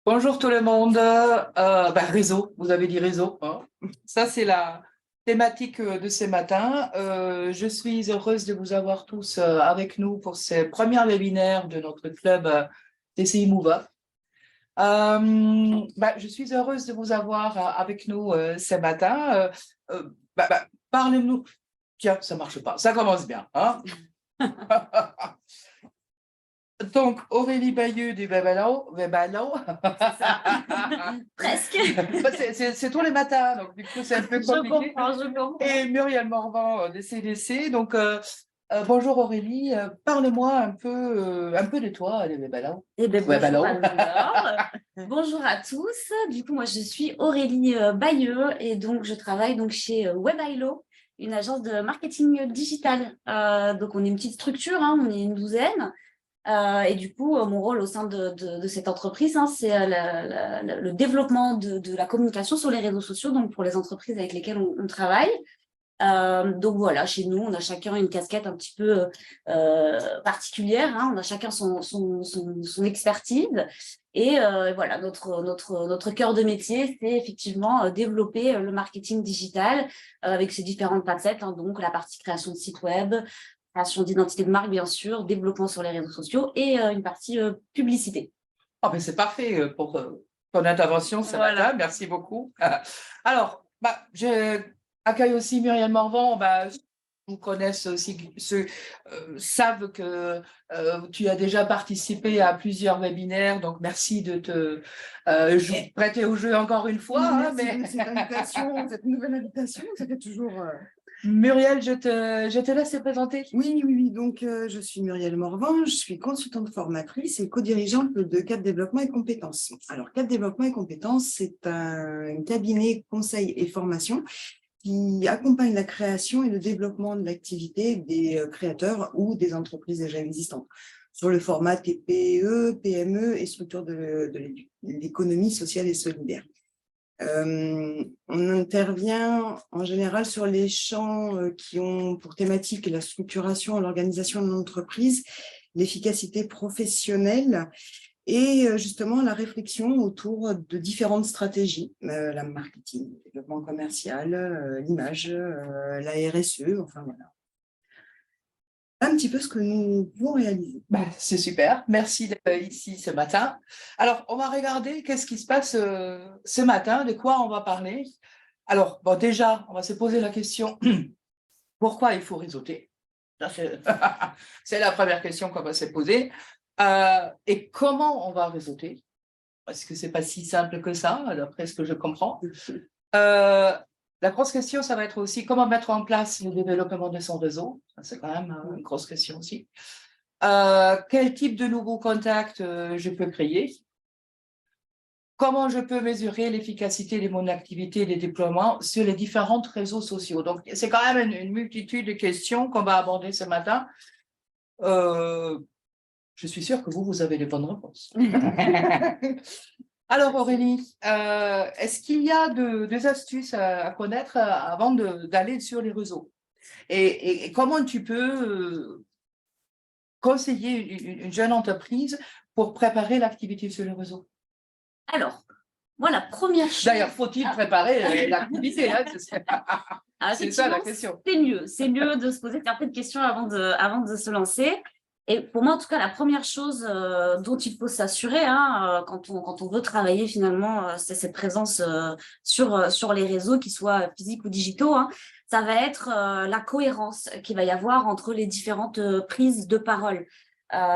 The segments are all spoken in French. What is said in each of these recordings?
Bonjour tout le monde. Réseau, vous avez dit réseau, hein. Ça, c'est la thématique de ce matin. Je suis heureuse de vous avoir tous avec nous pour ce premier webinaire de notre club TCI Mouva. Je suis heureuse de vous avoir avec nous ce matin. Parlez-nous. Tiens, ça marche pas. Ça commence bien, hein. Donc, Aurélie Bayeux du Webalo. Presque. C'est tous les matins, donc du coup, c'est un peu compliqué. Je comprends. Et Muriel Morvan des CDC. Donc, bonjour Aurélie, parle-moi un peu de toi, les Webalo. Eh bien, bonjour alors. Bonjour à tous. Du coup, moi, je suis Aurélie Bayeux et donc, je travaille donc chez WebIlo, une agence de marketing digital. Donc, on est une petite structure, hein, on est une douzaine. Et du coup, mon rôle au sein de cette entreprise, hein, c'est le développement de la communication sur les réseaux sociaux, donc pour les entreprises avec lesquelles on travaille. Donc voilà, chez nous, on a chacun une casquette un petit peu particulière, hein, on a chacun son expertise. Et voilà, notre cœur de métier, c'est effectivement développer le marketing digital avec ses différentes facettes, hein, donc la partie création de site web, création d'identité de marque, bien sûr, développement sur les réseaux sociaux et une partie publicité. Oh, mais c'est parfait pour ton intervention ce matin. Merci beaucoup. Alors, je accueille aussi Muriel Morvan. Vous connaissez aussi, ceux savent que tu as déjà participé à plusieurs webinaires, donc merci de te prêter au jeu encore une fois. Merci de cette invitation, cette nouvelle invitation, ça fait toujours... Muriel, je te laisse te présenter. Oui. Donc, je suis Muriel Morvan, je suis consultante formatrice et co-dirigeante de Cap Développement et Compétences. Alors, Cap Développement et Compétences, c'est un cabinet conseil et formation qui accompagne la création et le développement de l'activité des créateurs ou des entreprises déjà existantes sur le format TPE, PME et structure de l'économie sociale et solidaire. On intervient en général sur les champs qui ont pour thématique la structuration, l'organisation de l'entreprise, l'efficacité professionnelle et justement la réflexion autour de différentes stratégies, la marketing, le développement commercial, l'image, la RSE, enfin voilà. Un petit peu ce que nous pouvons réaliser. C'est super, merci d'être ici ce matin. Alors, on va regarder qu'est-ce qui se passe ce matin, de quoi on va parler. Alors, déjà, on va se poser la question, pourquoi il faut réseauter? C'est la première question qu'on va se poser. Et comment on va réseauter? Parce que ce n'est pas si simple que ça, d'après ce que je comprends. La grosse question, ça va être aussi comment mettre en place le développement de son réseau. C'est quand même une grosse question aussi. Quel type de nouveaux contacts je peux créer? Comment je peux mesurer l'efficacité de mon activité de déploiement sur les différents réseaux sociaux? Donc, c'est quand même une multitude de questions qu'on va aborder ce matin. Je suis sûre que vous avez les bonnes réponses. Alors Aurélie, est-ce qu'il y a des astuces à connaître avant d'aller sur les réseaux? Et comment tu peux conseiller une jeune entreprise pour préparer l'activité sur les réseaux? Alors, moi, la première chose... D'ailleurs, faut-il préparer l'activité, hein, c'est ça la question. C'est mieux de se poser certaines questions avant de se lancer. Et pour moi, en tout cas, la première chose dont il faut s'assurer quand on veut travailler finalement, c'est cette présence sur les réseaux, qu'ils soient physiques ou digitaux, hein, ça va être la cohérence qu'il va y avoir entre les différentes prises de parole.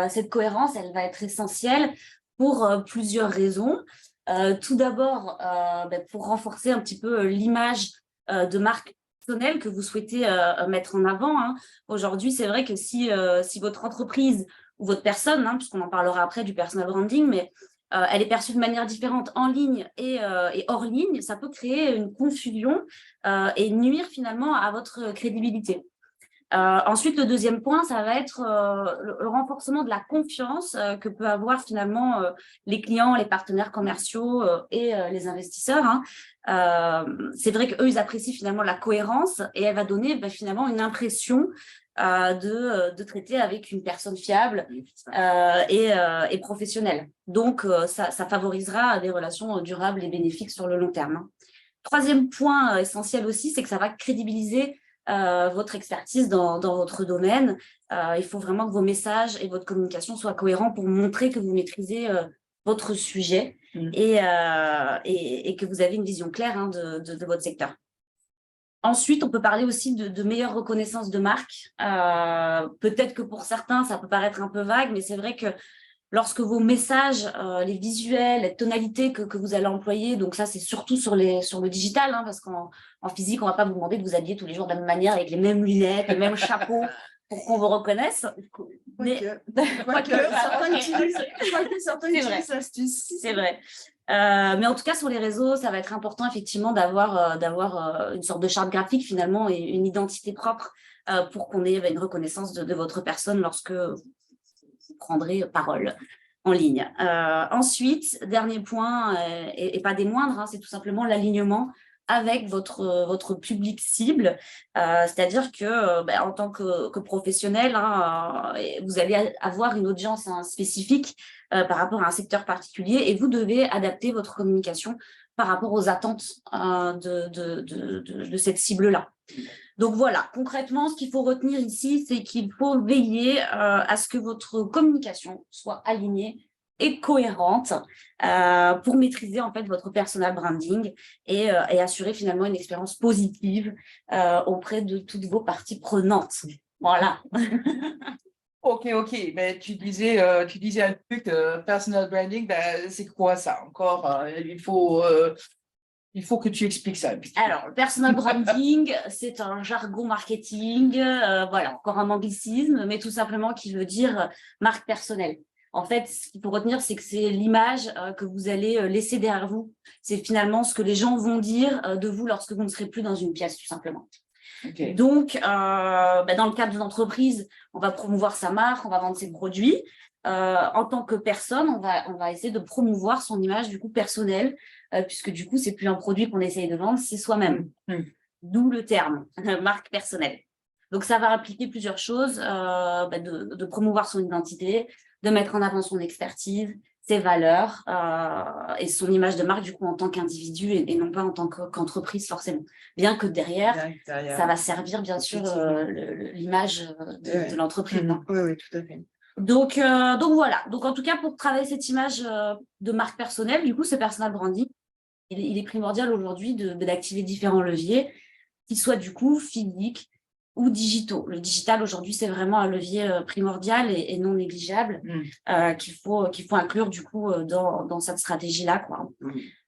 Cette cohérence, elle va être essentielle pour plusieurs raisons. Tout d'abord, pour renforcer un petit peu l'image de marque que vous souhaitez mettre en avant. Hein. Aujourd'hui, c'est vrai que si votre entreprise ou votre personne, hein, puisqu'on en parlera après du personal branding, mais elle est perçue de manière différente en ligne et hors ligne, ça peut créer une confusion et nuire finalement à votre crédibilité. Ensuite, le deuxième point, ça va être le renforcement de la confiance que peuvent avoir finalement les clients, les partenaires commerciaux et les investisseurs. Hein. C'est vrai qu'eux, ils apprécient finalement la cohérence et elle va donner finalement une impression de traiter avec une personne fiable et professionnelle. Donc, ça favorisera des relations durables et bénéfiques sur le long terme, hein. Troisième point essentiel aussi, c'est que ça va crédibiliser votre expertise dans votre domaine. Il faut vraiment que vos messages et votre communication soient cohérents pour montrer que vous maîtrisez votre sujet et que vous avez une vision claire, hein, de votre secteur. Ensuite, on peut parler aussi de meilleure reconnaissance de marque. Peut-être que pour certains, ça peut paraître un peu vague, mais c'est vrai que lorsque vos messages, les visuels, les tonalités que vous allez employer, donc ça, c'est surtout sur le digital, hein, parce qu'en physique, on ne va pas vous demander de vous habiller tous les jours de la même manière, avec les mêmes lunettes, les mêmes chapeaux, pour qu'on vous reconnaisse. Quoique, certains utilisent l'astuce. C'est vrai. Mais en tout cas, sur les réseaux, ça va être important effectivement d'avoir une sorte de charte graphique finalement et une identité propre pour qu'on ait une reconnaissance de votre personne lorsque vous prendrez parole en ligne. Ensuite, dernier point, et pas des moindres, hein, c'est tout simplement l'alignement avec votre public cible, c'est-à-dire que en tant que professionnel, hein, vous allez avoir une audience, hein, spécifique par rapport à un secteur particulier et vous devez adapter votre communication par rapport aux attentes de cette cible-là. Donc voilà, concrètement, ce qu'il faut retenir ici, c'est qu'il faut veiller à ce que votre communication soit alignée et cohérente pour maîtriser en fait votre personal branding et assurer finalement une expérience positive auprès de toutes vos parties prenantes. Voilà. Ok, mais tu disais un truc, personal branding, c'est quoi ça encore? Il faut que tu expliques ça. Alors, le personal branding, c'est un jargon marketing, voilà, encore un anglicisme, mais tout simplement qui veut dire marque personnelle. En fait, ce qu'il faut retenir, c'est que c'est l'image que vous allez laisser derrière vous. C'est finalement ce que les gens vont dire de vous lorsque vous ne serez plus dans une pièce, tout simplement. Okay. Donc, dans le cadre d'une entreprise, on va promouvoir sa marque, on va vendre ses produits. En tant que personne, on va essayer de promouvoir son image du coup personnelle, puisque du coup, c'est plus un produit qu'on essaye de vendre, c'est soi-même. D'où le terme marque personnelle. Donc, ça va impliquer plusieurs choses, de promouvoir son identité, de mettre en avant son expertise, ses valeurs et son image de marque du coup en tant qu'individu et non pas en tant qu'entreprise forcément. Bien que derrière, ça va servir bien sûr l'image de l'entreprise. Oui, tout à fait. Donc voilà. Donc en tout cas, pour travailler cette image de marque personnelle, du coup, ce personal branding, il est primordial aujourd'hui d'activer différents leviers, qui soient du coup physiques ou digitaux. Le digital aujourd'hui, c'est vraiment un levier primordial et non négligeable qu'il faut inclure du coup dans cette stratégie-là, quoi.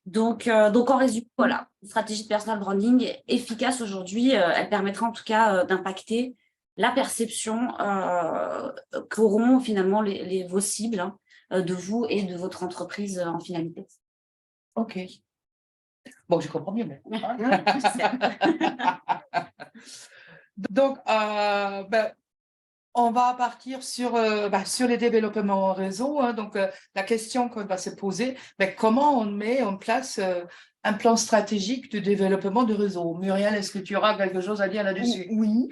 Donc en résumé, voilà, une stratégie de personal branding efficace aujourd'hui, elle permettra en tout cas d'impacter la perception qu'auront finalement vos cibles, hein, de vous et de votre entreprise en finalité. Ok. Bon, je comprends mieux. Mais... Donc, on va partir sur les développements en réseau. Hein. Donc, la question qu'on va se poser, comment on met en place un plan stratégique de développement de réseau? Muriel, est-ce que tu auras quelque chose à dire là-dessus? Oui.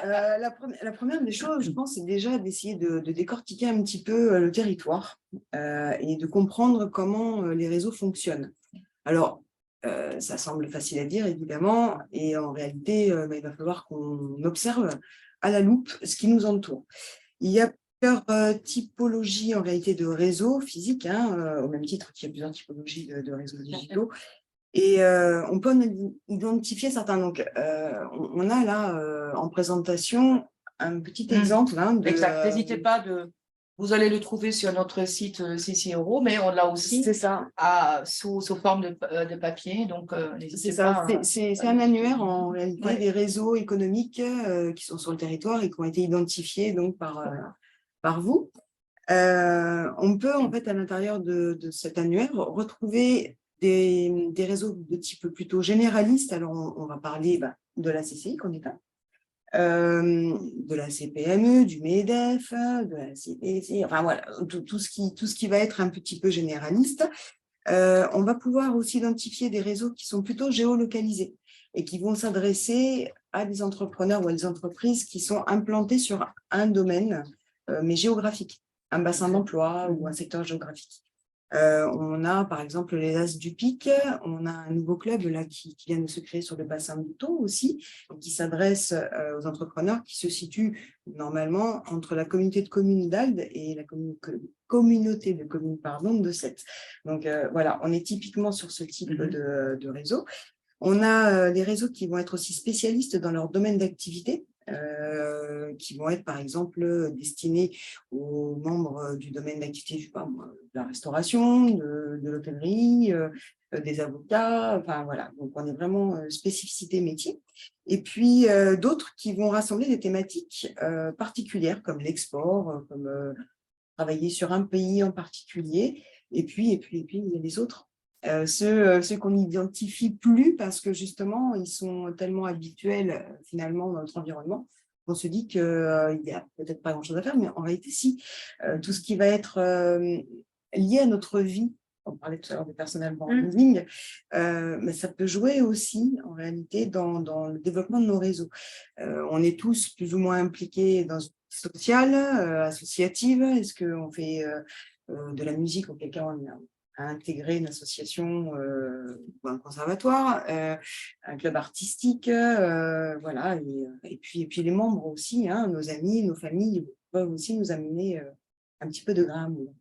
La première des choses, je pense, c'est déjà d'essayer de décortiquer un petit peu le territoire et de comprendre comment les réseaux fonctionnent. Alors, ça semble facile à dire, évidemment, et en réalité, il va falloir qu'on observe à la loupe ce qui nous entoure. Il y a plusieurs typologies en réalité de réseaux physiques, hein, au même titre qu'il y a plusieurs typologies de réseaux digitaux, et on peut en identifier certains. Donc, on a là en présentation un petit exemple. Hein, exact, n'hésitez pas Vous allez le trouver sur notre site CC Euro, mais on l'a aussi sous forme de papier. Donc, c'est ça. C'est un annuaire en réalité des réseaux économiques qui sont sur le territoire et qui ont été identifiés donc par vous. On peut en fait à l'intérieur de cet annuaire retrouver des réseaux de type plutôt généraliste. Alors, on va parler de la CCI qu'on est là. De la CPME, du MEDEF, de la CPC, enfin voilà, tout ce qui va être un petit peu généraliste. On va pouvoir aussi identifier des réseaux qui sont plutôt géolocalisés et qui vont s'adresser à des entrepreneurs ou à des entreprises qui sont implantés sur un domaine, mais géographique, un bassin d'emploi ou un secteur géographique. On a par exemple les As du Pic, on a un nouveau club là qui vient de se créer sur le bassin du Thau aussi, qui s'adresse aux entrepreneurs qui se situent normalement entre la communauté de communes d'Alde et la communauté de communes de Sète. Donc voilà, on est typiquement sur ce type de réseau. On a des réseaux qui vont être aussi spécialistes dans leur domaine d'activité, qui vont être par exemple destinés aux membres du domaine d'activité, je sais pas, de la restauration, de l'hôtellerie, des avocats, enfin voilà, donc on est vraiment spécificité métier. Et puis d'autres qui vont rassembler des thématiques particulières comme l'export, comme travailler sur un pays en particulier, et puis il y a les autres. Ceux qu'on n'identifie plus parce que justement, ils sont tellement habituels finalement dans notre environnement, on se dit qu'il n'y a peut-être pas grand-chose à faire, mais en réalité, si. Tout ce qui va être lié à notre vie, on parlait tout à l'heure des personal branding, mais ça peut jouer aussi en réalité dans le développement de nos réseaux. On est tous plus ou moins impliqués dans une sociale, associative. Est-ce qu'on fait de la musique, auquel cas on a intégré une association ou un conservatoire, un club artistique, voilà, et puis les membres aussi, hein, nos amis, nos familles peuvent aussi nous amener un petit peu de grain à moudre.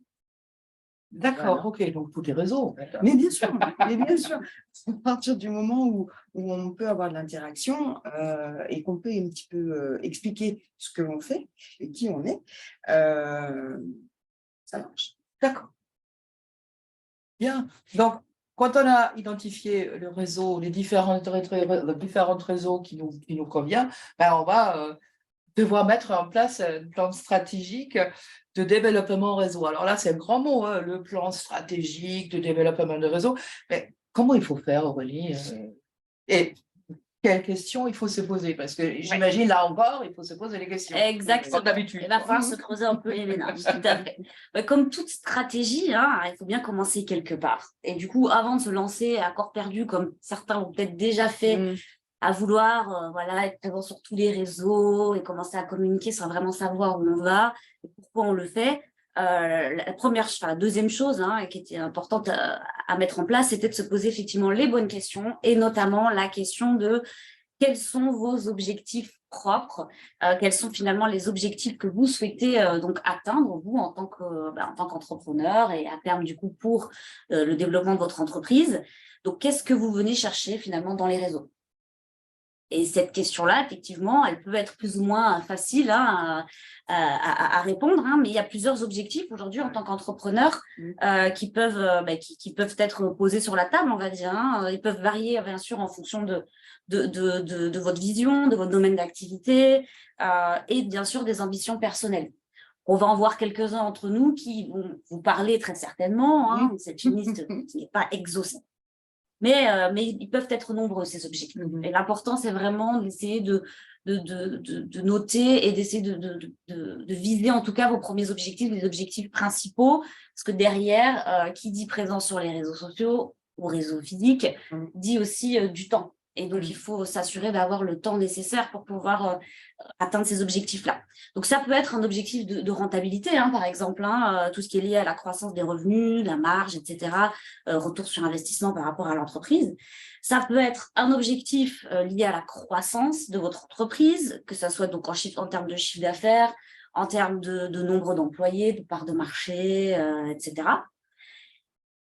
D'accord, ok, donc tous les réseaux. Mais bien sûr, à partir du moment où on peut avoir de l'interaction et qu'on peut un petit peu expliquer ce que l'on fait et qui on est, ça marche. D'accord. Bien. Donc, quand on a identifié le réseau, les différents réseaux qui nous conviennent, ben on va devoir mettre en place un plan stratégique de développement réseau. Alors là, c'est un grand mot, hein, le plan stratégique de développement de réseau. Mais comment il faut faire, Aurélie? Et quelles questions il faut se poser? Parce que j'imagine, là encore, il faut se poser les questions. Exactement. Comme d'habitude. Il va falloir se creuser un peu les méninges, tout à fait. Comme toute stratégie, hein, il faut bien commencer quelque part. Et du coup, avant de se lancer à corps perdu, comme certains l'ont peut-être déjà fait, à vouloir voilà, être présent sur tous les réseaux et commencer à communiquer sans vraiment savoir où on va et pourquoi on le fait. La deuxième chose qui était importante à mettre en place, c'était de se poser effectivement les bonnes questions et notamment la question de quels sont vos objectifs propres, quels sont finalement les objectifs que vous souhaitez donc atteindre, vous, en tant qu'entrepreneur et à terme, du coup, pour le développement de votre entreprise. Donc, qu'est-ce que vous venez chercher finalement dans les réseaux? Et cette question-là, effectivement, elle peut être plus ou moins facile à répondre, mais il y a plusieurs objectifs aujourd'hui en tant qu'entrepreneur qui peuvent être posés sur la table, on va dire. Ils peuvent varier, bien sûr, en fonction de votre vision, de votre domaine d'activité et bien sûr des ambitions personnelles. On va en voir quelques-uns entre nous qui vont vous parler très certainement. C'est une liste qui n'est pas exhaustive. Mais ils peuvent être nombreux, ces objectifs. Et l'important, c'est vraiment d'essayer de noter et d'essayer de viser en tout cas vos premiers objectifs, les objectifs principaux. Parce que derrière, qui dit présence sur les réseaux sociaux ou réseaux physiques, dit aussi du temps. Et donc, il faut s'assurer d'avoir le temps nécessaire pour pouvoir atteindre ces objectifs-là. Donc, ça peut être un objectif de rentabilité, par exemple, tout ce qui est lié à la croissance des revenus, la marge, etc., retour sur investissement par rapport à l'entreprise. Ça peut être un objectif lié à la croissance de votre entreprise, que ça soit donc en termes de chiffre d'affaires, en termes de nombre d'employés, de part de marché, etc.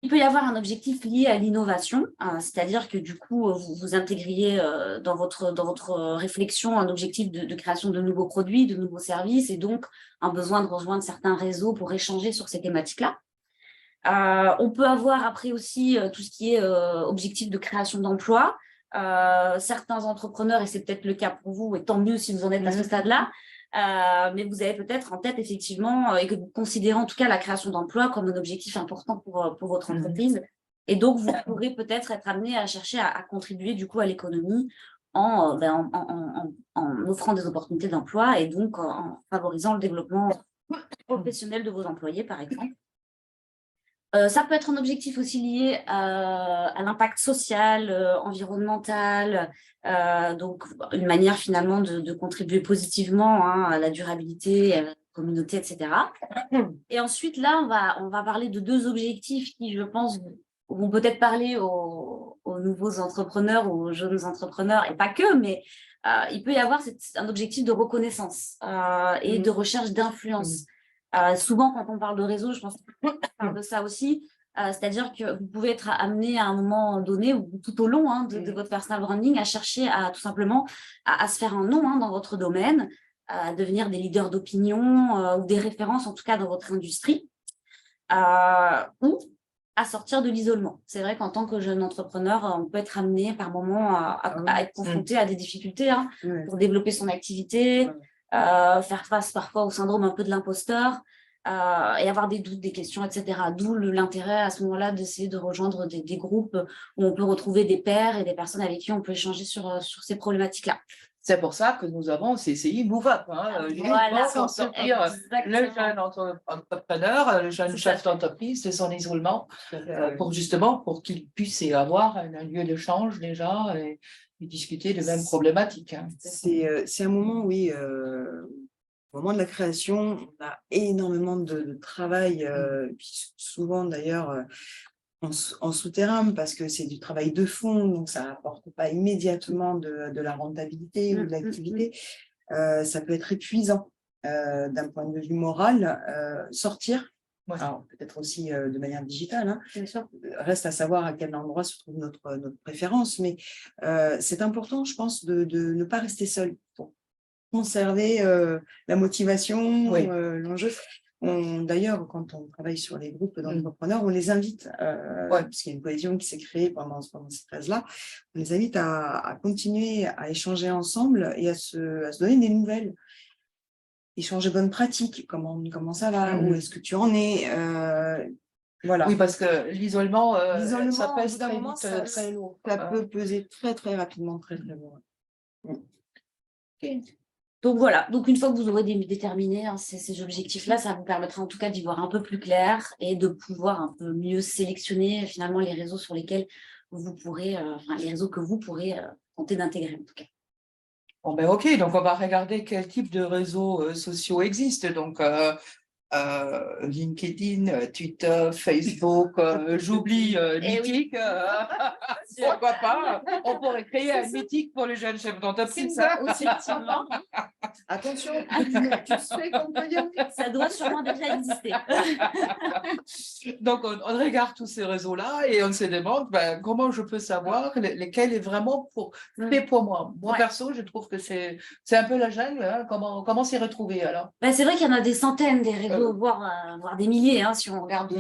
Il peut y avoir un objectif lié à l'innovation, c'est-à-dire que du coup, vous intégriez dans votre réflexion un objectif de création de nouveaux produits, de nouveaux services, et donc un besoin de rejoindre certains réseaux pour échanger sur ces thématiques-là. On peut avoir après aussi tout ce qui est objectif de création d'emplois. Certains entrepreneurs, et c'est peut-être le cas pour vous, et tant mieux si vous en êtes à ce stade-là, mais vous avez peut-être en tête effectivement et que vous considérez en tout cas la création d'emplois comme un objectif important pour votre entreprise. Et donc, vous pourrez peut-être être amené à chercher à contribuer du coup à l'économie en offrant des opportunités d'emploi et donc en favorisant le développement professionnel de vos employés, par exemple. Ça peut être un objectif aussi lié à l'impact social, environnemental, donc une manière finalement de contribuer positivement à la durabilité, à la communauté, etc. Et ensuite, là, on va parler de deux objectifs qui, je pense, vont peut-être parler aux nouveaux entrepreneurs ou aux jeunes entrepreneurs, et pas que, mais il peut y avoir un objectif de reconnaissance et de recherche d'influence. Souvent, quand on parle de réseau, je pense qu'on parle de ça aussi. C'est-à-dire que vous pouvez être amené à un moment donné ou tout au long de votre personal branding à chercher à tout simplement à se faire un nom dans votre domaine, à devenir des leaders d'opinion ou des références en tout cas dans votre industrie, ou à sortir de l'isolement. C'est vrai qu'en tant que jeune entrepreneur, on peut être amené par moment à être confronté à des difficultés pour développer son activité, faire face parfois au syndrome un peu de l'imposteur, et avoir des doutes, des questions, etc. D'où l'intérêt à ce moment-là d'essayer de rejoindre des groupes où on peut retrouver des pairs et des personnes avec qui on peut échanger sur ces problématiques-là. C'est pour ça que nous avons CCI Move Up, Voilà, pour sortir le jeune entrepreneur, le jeune chef d'entreprise de son isolement, pour qu'il puisse y avoir un lieu d'échange déjà et discuter de mêmes problématiques. C'est un moment, oui, au moment de la création, on a énormément de travail, puis souvent d'ailleurs en souterrain, parce que c'est du travail de fond, donc ça n'apporte pas immédiatement de la rentabilité ou de l'activité. Ça peut être épuisant d'un point de vue moral, sortir. Alors, peut-être aussi de manière digitale, Bien sûr. Reste à savoir à quel endroit se trouve notre préférence, mais c'est important, je pense, de ne pas rester seul pour conserver la motivation, l'enjeu. D'ailleurs, quand on travaille sur les groupes d'entrepreneurs, on les invite, parce qu'il y a une cohésion qui s'est créée pendant cette phase-là, on les invite à continuer à échanger ensemble et à se donner des nouvelles. Échanger bonnes pratiques, comment ça va, où est-ce que tu en es, voilà. Oui, parce que l'isolement, ça pèse très vite, très lourd. Ça peut peser très, très rapidement, très, très lourd. Donc voilà, donc une fois que vous aurez déterminé ces objectifs-là, ça vous permettra en tout cas d'y voir un peu plus clair et de pouvoir un peu mieux sélectionner finalement les réseaux sur lesquels vous pourrez, les réseaux que vous pourrez tenter d'intégrer en tout cas. Bon, ben ok, donc on va regarder quel type de réseaux sociaux existent. Donc, LinkedIn, Twitter, Facebook, j'oublie Mythique, pourquoi pas, on pourrait créer un Mythique pour les jeunes chefs d'entreprise. Effectivement. Attention, tu sais qu'on peut y aller. Ça doit sûrement déjà exister. Donc on regarde tous ces réseaux-là et on se demande comment je peux savoir lesquels est vraiment fait pour moi. Moi perso, je trouve que c'est un peu la jungle, comment s'y retrouver alors? C'est vrai qu'il y en a des centaines des réseaux, voire des milliers, si on regarde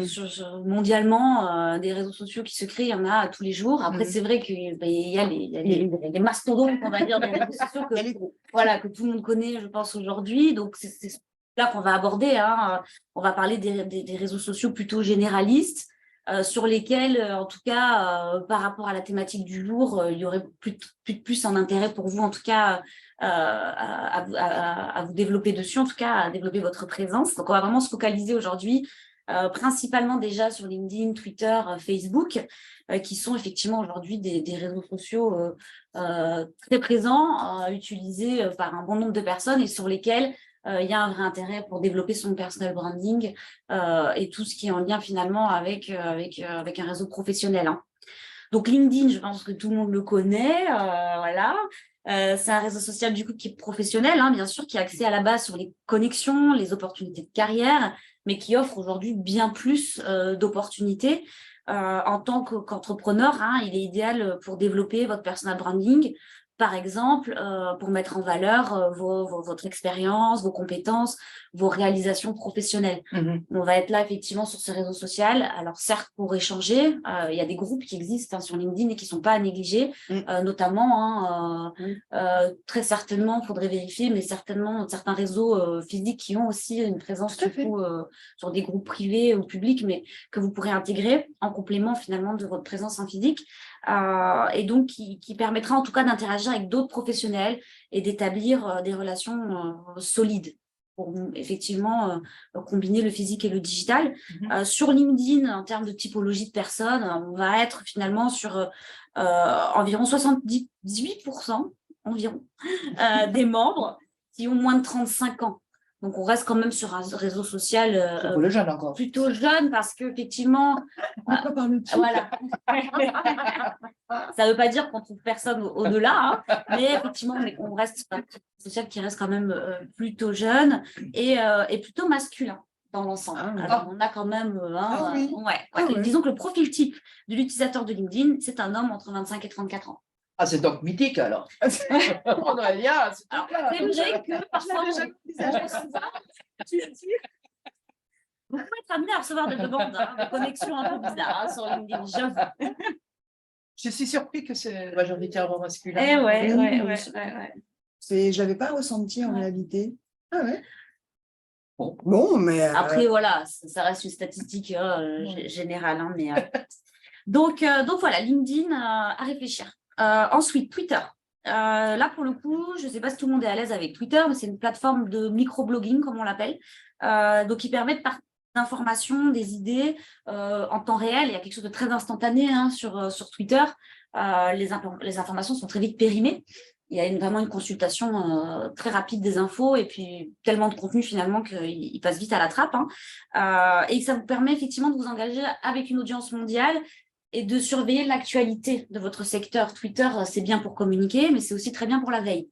mondialement, des réseaux sociaux qui se créent, il y en a tous les jours. Après, c'est vrai qu'il y a les mastodontes, on va dire, des réseaux sociaux que tout le monde connaît, je pense, aujourd'hui. Donc, c'est là qu'on va aborder. On va parler des réseaux sociaux plutôt généralistes, sur lesquels, en tout cas, par rapport à la thématique du jour, il y aurait plus un intérêt pour vous, en tout cas, à vous développer dessus, en tout cas à développer votre présence. Donc on va vraiment se focaliser aujourd'hui principalement déjà sur LinkedIn, Twitter, Facebook, qui sont effectivement aujourd'hui des réseaux sociaux très présents, utilisés par un bon nombre de personnes et sur lesquels il y a un vrai intérêt pour développer son personal branding et tout ce qui est en lien finalement avec un réseau professionnel. Donc LinkedIn, je pense que tout le monde le connaît, voilà. C'est un réseau social du coup qui est professionnel, bien sûr, qui a accès à la base sur les connexions, les opportunités de carrière, mais qui offre aujourd'hui bien plus d'opportunités. En tant qu'entrepreneur, il est idéal pour développer votre personal branding, par exemple, pour mettre en valeur votre expérience, vos compétences, vos réalisations professionnelles. On va être là effectivement sur ce réseau social. Alors certes, pour échanger, il y a des groupes qui existent sur LinkedIn et qui ne sont pas à négliger, notamment, très certainement, il faudrait vérifier, mais certainement certains réseaux physiques qui ont aussi une présence sur des groupes privés ou publics, mais que vous pourrez intégrer en complément finalement de votre présence en physique. Et donc qui permettra en tout cas d'interagir avec d'autres professionnels et d'établir des relations solides. pour effectivement combiner le physique et le digital. Mhm. Sur LinkedIn, en termes de typologie de personnes, on va être finalement sur environ 78% environ des membres qui ont moins de 35 ans. Donc, on reste quand même sur un réseau social C'est pour le jeune encore. plutôt jeune parce qu'effectivement, voilà. Ça ne veut pas dire qu'on trouve personne au-delà, hein, mais effectivement, on reste sur un réseau social qui reste quand même plutôt jeune et plutôt masculin dans l'ensemble. Alors, on a quand même disons que le profil type de l'utilisateur de LinkedIn, c'est un homme entre 25 et 34 ans. Ah, c'est donc mythique alors. Aurélia, c'est Alors, c'est vrai que parfois, on peut être amené à recevoir des demandes, des connexions un peu bizarres sur LinkedIn, j'avoue. Je suis surpris que c'est majoritairement masculin. Je l'avais pas ressenti en réalité. Ah ouais. Bon, mais après voilà, ça reste une statistique générale, hein, mais donc voilà, LinkedIn à réfléchir. Ensuite, Twitter. Là, pour le coup, je ne sais pas si tout le monde est à l'aise avec Twitter, mais c'est une plateforme de microblogging, comme on l'appelle, donc qui permet de partager des informations, des idées en temps réel. Il y a quelque chose de très instantané sur Twitter. Les informations sont très vite périmées. Il y a vraiment une consultation très rapide des infos et puis tellement de contenu finalement qu'il passe vite à la trappe. Et ça vous permet effectivement de vous engager avec une audience mondiale et de surveiller l'actualité de votre secteur. Twitter, c'est bien pour communiquer, mais c'est aussi très bien pour la veille.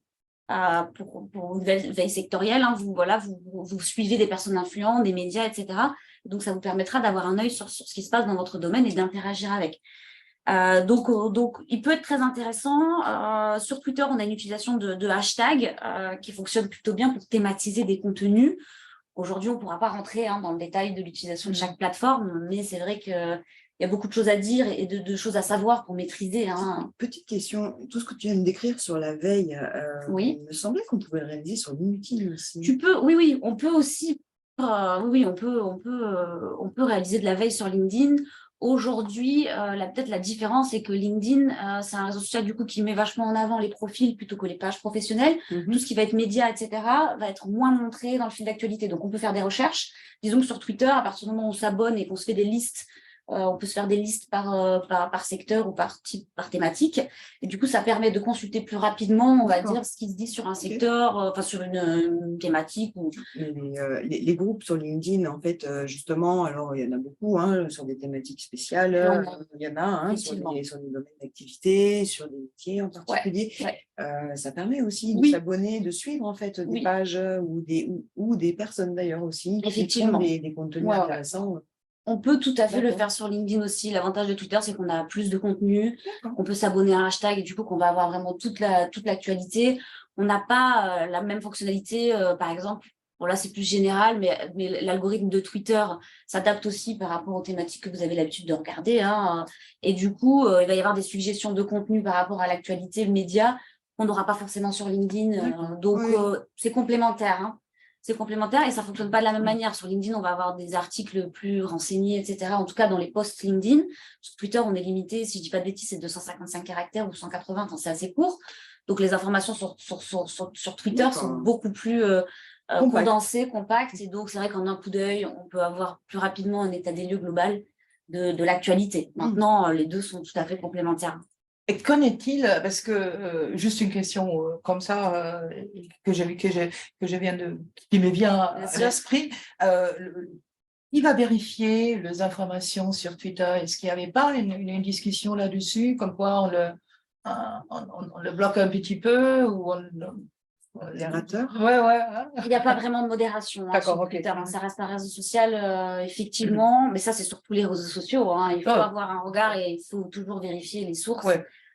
Pour une veille sectorielle, vous suivez des personnes influentes, des médias, etc. Donc, ça vous permettra d'avoir un œil sur ce qui se passe dans votre domaine et d'interagir avec. Donc, il peut être très intéressant. Sur Twitter, on a une utilisation de hashtags qui fonctionne plutôt bien pour thématiser des contenus. Aujourd'hui, on ne pourra pas rentrer dans le détail de l'utilisation de chaque plateforme, mais c'est vrai qu'il y a beaucoup de choses à dire et de choses à savoir pour maîtriser. Petite question, tout ce que tu viens de décrire sur la veille, il me semblait qu'on pouvait le réaliser sur LinkedIn aussi. Oui, on peut aussi, on peut réaliser de la veille sur LinkedIn. Aujourd'hui, peut-être la différence, c'est que LinkedIn, c'est un réseau social du coup qui met vachement en avant les profils plutôt que les pages professionnelles. Tout ce qui va être médias, etc., va être moins montré dans le fil d'actualité. Donc, on peut faire des recherches. Disons que sur Twitter, à partir du moment où on s'abonne et qu'on se fait des listes, on peut se faire des listes par secteur ou par thématique. Et du coup, ça permet de consulter plus rapidement, on va dire, ce qui se dit sur un secteur, sur une thématique. Les groupes sur LinkedIn, en fait, justement, alors il y en a beaucoup sur des thématiques spéciales. Il y en a sur des domaines d'activité, sur des métiers en particulier. Ça permet aussi de s'abonner, de suivre en fait des pages ou des personnes d'ailleurs aussi qui font des contenus intéressants. On peut tout à fait le faire sur LinkedIn aussi. L'avantage de Twitter, c'est qu'on a plus de contenu. On peut s'abonner à un hashtag et du coup, qu'on va avoir vraiment toute l'actualité. On n'a pas la même fonctionnalité, par exemple. Bon, là, c'est plus général, mais l'algorithme de Twitter s'adapte aussi par rapport aux thématiques que vous avez l'habitude de regarder. Et du coup, il va y avoir des suggestions de contenu par rapport à l'actualité, le média, qu'on n'aura pas forcément sur LinkedIn. Donc, c'est complémentaire. C'est complémentaire et ça ne fonctionne pas de la même manière. Sur LinkedIn, on va avoir des articles plus renseignés, etc. En tout cas, dans les posts LinkedIn. Sur Twitter, on est limité, si je ne dis pas de bêtises, c'est 255 caractères ou 180, c'est assez court. Donc, les informations sur Twitter sont beaucoup plus condensées, compactes. Et donc, c'est vrai qu'en un coup d'œil, on peut avoir plus rapidement un état des lieux global de l'actualité. Maintenant, les deux sont tout à fait complémentaires. Et qu'en est-il, parce que juste une question comme ça qui me vient à l'esprit, qui va vérifier les informations sur Twitter? Est-ce qu'il n'y avait pas une discussion là-dessus, comme quoi on le bloque un petit peu ou modérateur? Il n'y a pas vraiment de modération sur Twitter. Ça reste un réseau social, effectivement, mais ça, c'est sur tous les réseaux sociaux. Il faut avoir un regard et il faut toujours vérifier les sources.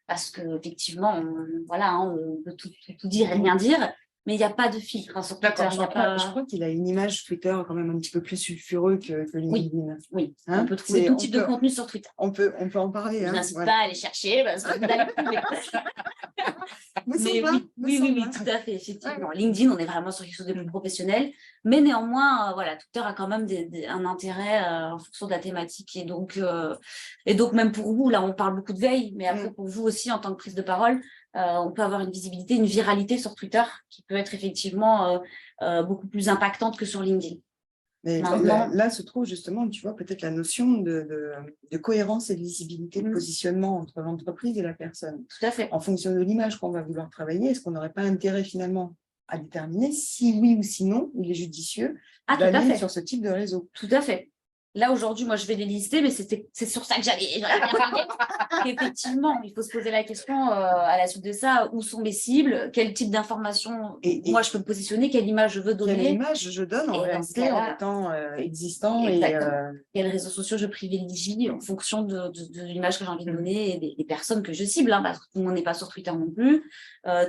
Parce qu'effectivement, on peut tout dire et rien dire, mais il n'y a pas de filtre sur Twitter. Je crois qu'il a une image Twitter quand même un petit peu plus sulfureux que LinkedIn. Oui. On peut trouver tout type de contenu sur Twitter. On peut en parler. Je n'incite pas à aller chercher parce que vous allez trouver. Oui, tout à fait, effectivement. LinkedIn, on est vraiment sur quelque chose de plus professionnel, mais néanmoins, Twitter a quand même un intérêt en fonction de la thématique. Et donc, même pour vous, là, on parle beaucoup de veille, mais après, pour vous aussi, en tant que prise de parole, on peut avoir une visibilité, une viralité sur Twitter qui peut être effectivement beaucoup plus impactante que sur LinkedIn. Mais Maintenant- là se trouve justement, tu vois, peut-être la notion de cohérence et de visibilité de positionnement entre l'entreprise et la personne. Tout à fait. En fonction de l'image qu'on va vouloir travailler, est-ce qu'on n'aurait pas intérêt finalement à déterminer si oui ou si non, il est judicieux Ah, tout à d'aller fait. sur ce type de réseau? Tout à fait. Là, aujourd'hui, moi, je vais les lister, mais c'est sur ça que j'allais parler. Effectivement, il faut se poser la question à la suite de ça, où sont mes cibles, quel type d'informations moi je peux me positionner, quelle image je veux Quelle donner, image je donne en Et dans ce réalité en cas-là- étant existant et Exactement. Quels réseaux sociaux je privilégie en fonction de l'image que j'ai envie de donner et des personnes que je cible, hein, parce que tout le monde n'est pas sur Twitter non plus.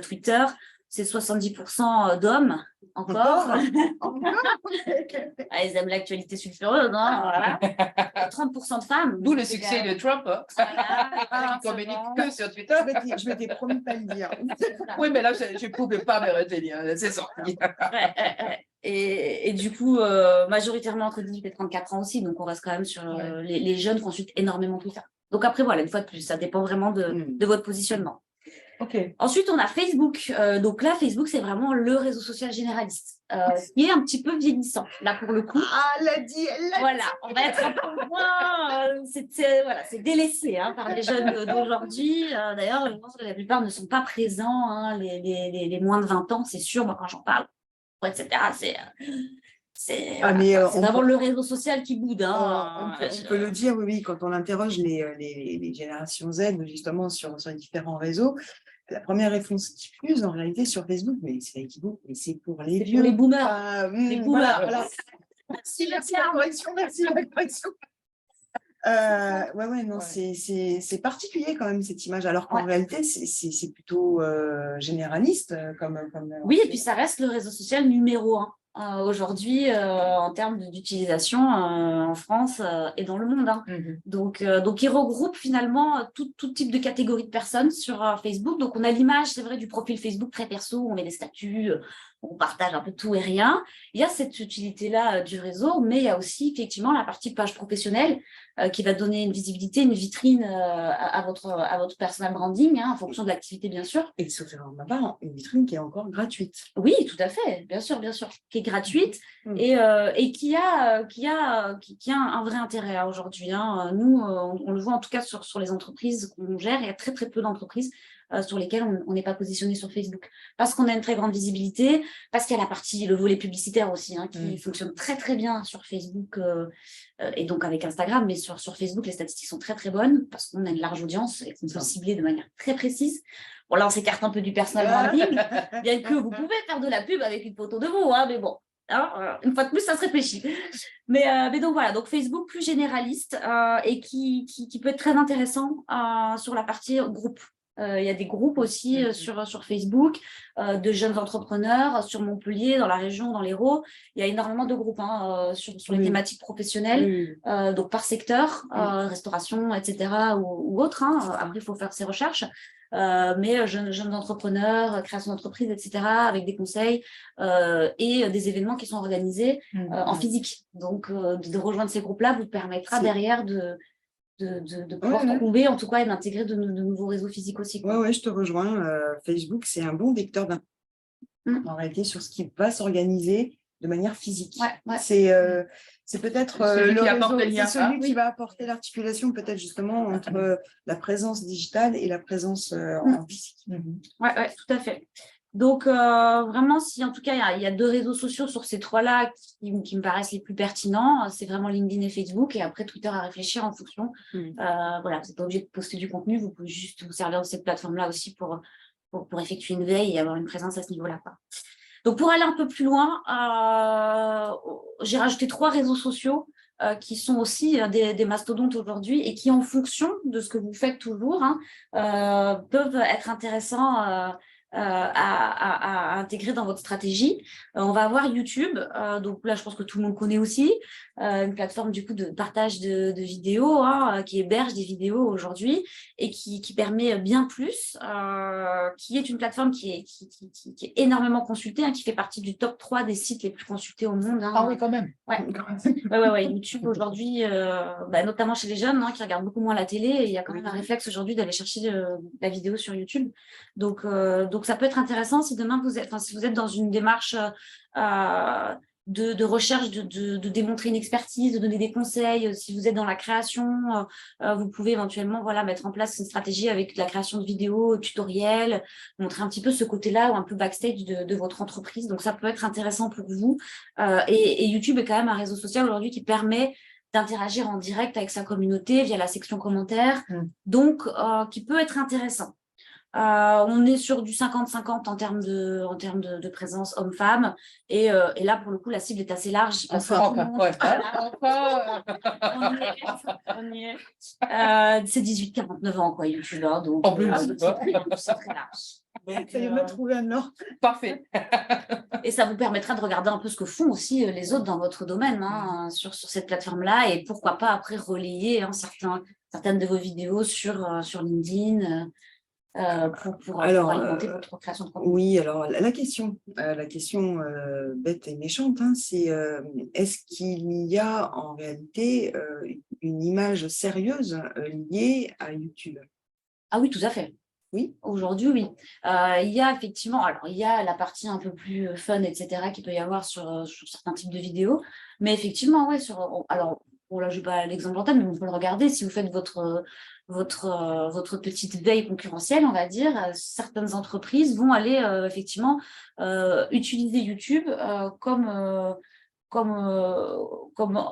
Twitter, c'est 70% d'hommes, encore. Ah, ils aiment l'actualité sulfureuse, hein, voilà. 30% de femmes. D'où le succès de Trump, hein, Voilà, qui communique que sur Twitter. Je m'étais promis de pas le dire. Oui, mais là, je ne pouvais pas me retenir, c'est sorti. Ouais. Et du coup, majoritairement entre 18 et 34 ans aussi, donc on reste quand même sur les jeunes consultent énormément Twitter. Donc après, voilà, une fois de plus, ça dépend vraiment de votre positionnement. OK. Ensuite, on a Facebook. Donc là, Facebook, c'est vraiment le réseau social généraliste, qui est un petit peu vieillissant, là, pour le coup. Ah, elle l'a dit. Voilà, on va être un peu moins... c'est délaissé hein, par les jeunes d'aujourd'hui. D'ailleurs, je pense que la plupart ne sont pas présents, hein, les moins de 20 ans, c'est sûr, moi, quand j'en parle, etc., c'est vraiment le réseau social qui boude. Hein, on peut le dire, oui, quand on interroge les générations Z, justement, sur les différents réseaux, la première réponse qui fuse, en réalité, sur Facebook, mais c'est Facebook, mais c'est pour les vieux. Pour les boomers. Les boomers. Voilà. Merci la correction, merci la correction. Non, c'est particulier quand même cette image, alors qu'en réalité, c'est plutôt généraliste. Oui, et puis ça reste le réseau social numéro 1. Aujourd'hui, en termes d'utilisation en France et dans le monde. Hein. Donc, il regroupe finalement tout type de catégorie de personnes sur Facebook. Donc, on a l'image, c'est vrai, du profil Facebook très perso, on met des statuts, on partage un peu tout et rien. Il y a cette utilité-là du réseau, mais il y a aussi effectivement la partie page professionnelle qui va donner une visibilité, une vitrine à votre personal branding, hein, en fonction de l'activité, bien sûr. Et sauf erreur de ma part, une vitrine qui est encore gratuite. Oui, tout à fait, bien sûr, qui est gratuite et qui a un vrai intérêt hein, aujourd'hui. Hein. Nous, on le voit en tout cas sur les entreprises qu'on gère, il y a très très peu d'entreprises sur lesquelles on n'est pas positionné sur Facebook. Parce qu'on a une très grande visibilité, parce qu'il y a la partie, le volet publicitaire aussi, hein, qui fonctionne très très bien sur Facebook et donc avec Instagram, mais sur Facebook, les statistiques sont très très bonnes parce qu'on a une large audience et qu'on peut cibler de manière très précise. Bon, là, on s'écarte un peu du personal branding, bien que vous pouvez faire de la pub avec une photo de vous, hein, mais bon, hein, une fois de plus, ça se réfléchit. Mais donc voilà, donc Facebook plus généraliste et qui peut être très intéressant sur la partie groupe. Il y a des groupes aussi sur Facebook de jeunes entrepreneurs sur Montpellier, dans la région, dans l'Hérault. Il y a énormément de groupes hein, sur les thématiques professionnelles, donc par secteur, restauration, etc. ou autre. Hein. Après, il faut faire ses recherches. Mais jeunes entrepreneurs, création d'entreprise, etc., avec des conseils et des événements qui sont organisés en physique. Donc, de rejoindre ces groupes-là vous permettra derrière de pouvoir trouver, en tout cas, et d'intégrer de nouveaux réseaux physiques aussi. Oui, je te rejoins. Facebook, c'est un bon vecteur en réalité sur ce qui va s'organiser de manière physique. C'est peut-être celui qui va apporter l'articulation, peut-être justement, entre la présence digitale et la présence en physique. Oui, tout à fait. Donc, vraiment, si en tout cas, il y a deux réseaux sociaux sur ces trois-là qui me paraissent les plus pertinents, c'est vraiment LinkedIn et Facebook, et après Twitter à réfléchir en fonction. Voilà, vous n'êtes pas obligé de poster du contenu, vous pouvez juste vous servir de cette plateforme-là aussi pour effectuer une veille et avoir une présence à ce niveau-là. Donc, pour aller un peu plus loin, j'ai rajouté 3 réseaux sociaux qui sont aussi des mastodontes aujourd'hui et qui, en fonction de ce que vous faites toujours, hein, peuvent être intéressants à intégrer dans votre stratégie. On va avoir YouTube, donc là je pense que tout le monde connaît aussi, une plateforme du coup de partage de vidéos, hein, qui héberge des vidéos aujourd'hui et qui permet bien plus, qui est une plateforme qui est énormément consultée, hein, qui fait partie du top 3 des sites les plus consultés au monde. Hein. Ah oui, quand même. Ouais. YouTube aujourd'hui, notamment chez les jeunes, hein, qui regardent beaucoup moins la télé, et il y a quand même un réflexe aujourd'hui d'aller chercher la vidéo sur YouTube. Donc ça peut être intéressant si demain si vous êtes dans une démarche de recherche, de démontrer une expertise, de donner des conseils. Si vous êtes dans la création, vous pouvez éventuellement mettre en place une stratégie avec la création de vidéos, tutoriels, montrer un petit peu ce côté-là ou un peu backstage de votre entreprise. Donc ça peut être intéressant pour vous. Et YouTube est quand même un réseau social aujourd'hui qui permet d'interagir en direct avec sa communauté via la section commentaires, donc qui peut être intéressant. On est sur du 50-50 en termes de présence homme-femme, et là pour le coup la cible est assez large. Enfin, On y est. C'est 18-49 ans quoi, YouTube, hein, donc en plus, c'est très large. Ça y est, on a trouvé un ordre. Parfait. Et ça vous permettra de regarder un peu ce que font aussi les autres dans votre domaine, hein, sur cette plateforme-là, et pourquoi pas après relayer, hein, certaines de vos vidéos sur LinkedIn, pour alimenter votre création de contenu. Oui, alors la question bête et méchante, hein, c'est est-ce qu'il y a en réalité une image sérieuse liée à YouTube? Ah oui, tout à fait. Oui. Aujourd'hui, oui. Il y a effectivement, alors il y a la partie un peu plus fun, etc., qu'il peut y avoir sur certains types de vidéos, mais effectivement, ouais, alors, bon, là, je n'ai pas l'exemple en tête, mais on peut le regarder. Si vous faites votre petite veille concurrentielle, on va dire, certaines entreprises vont aller effectivement utiliser YouTube comme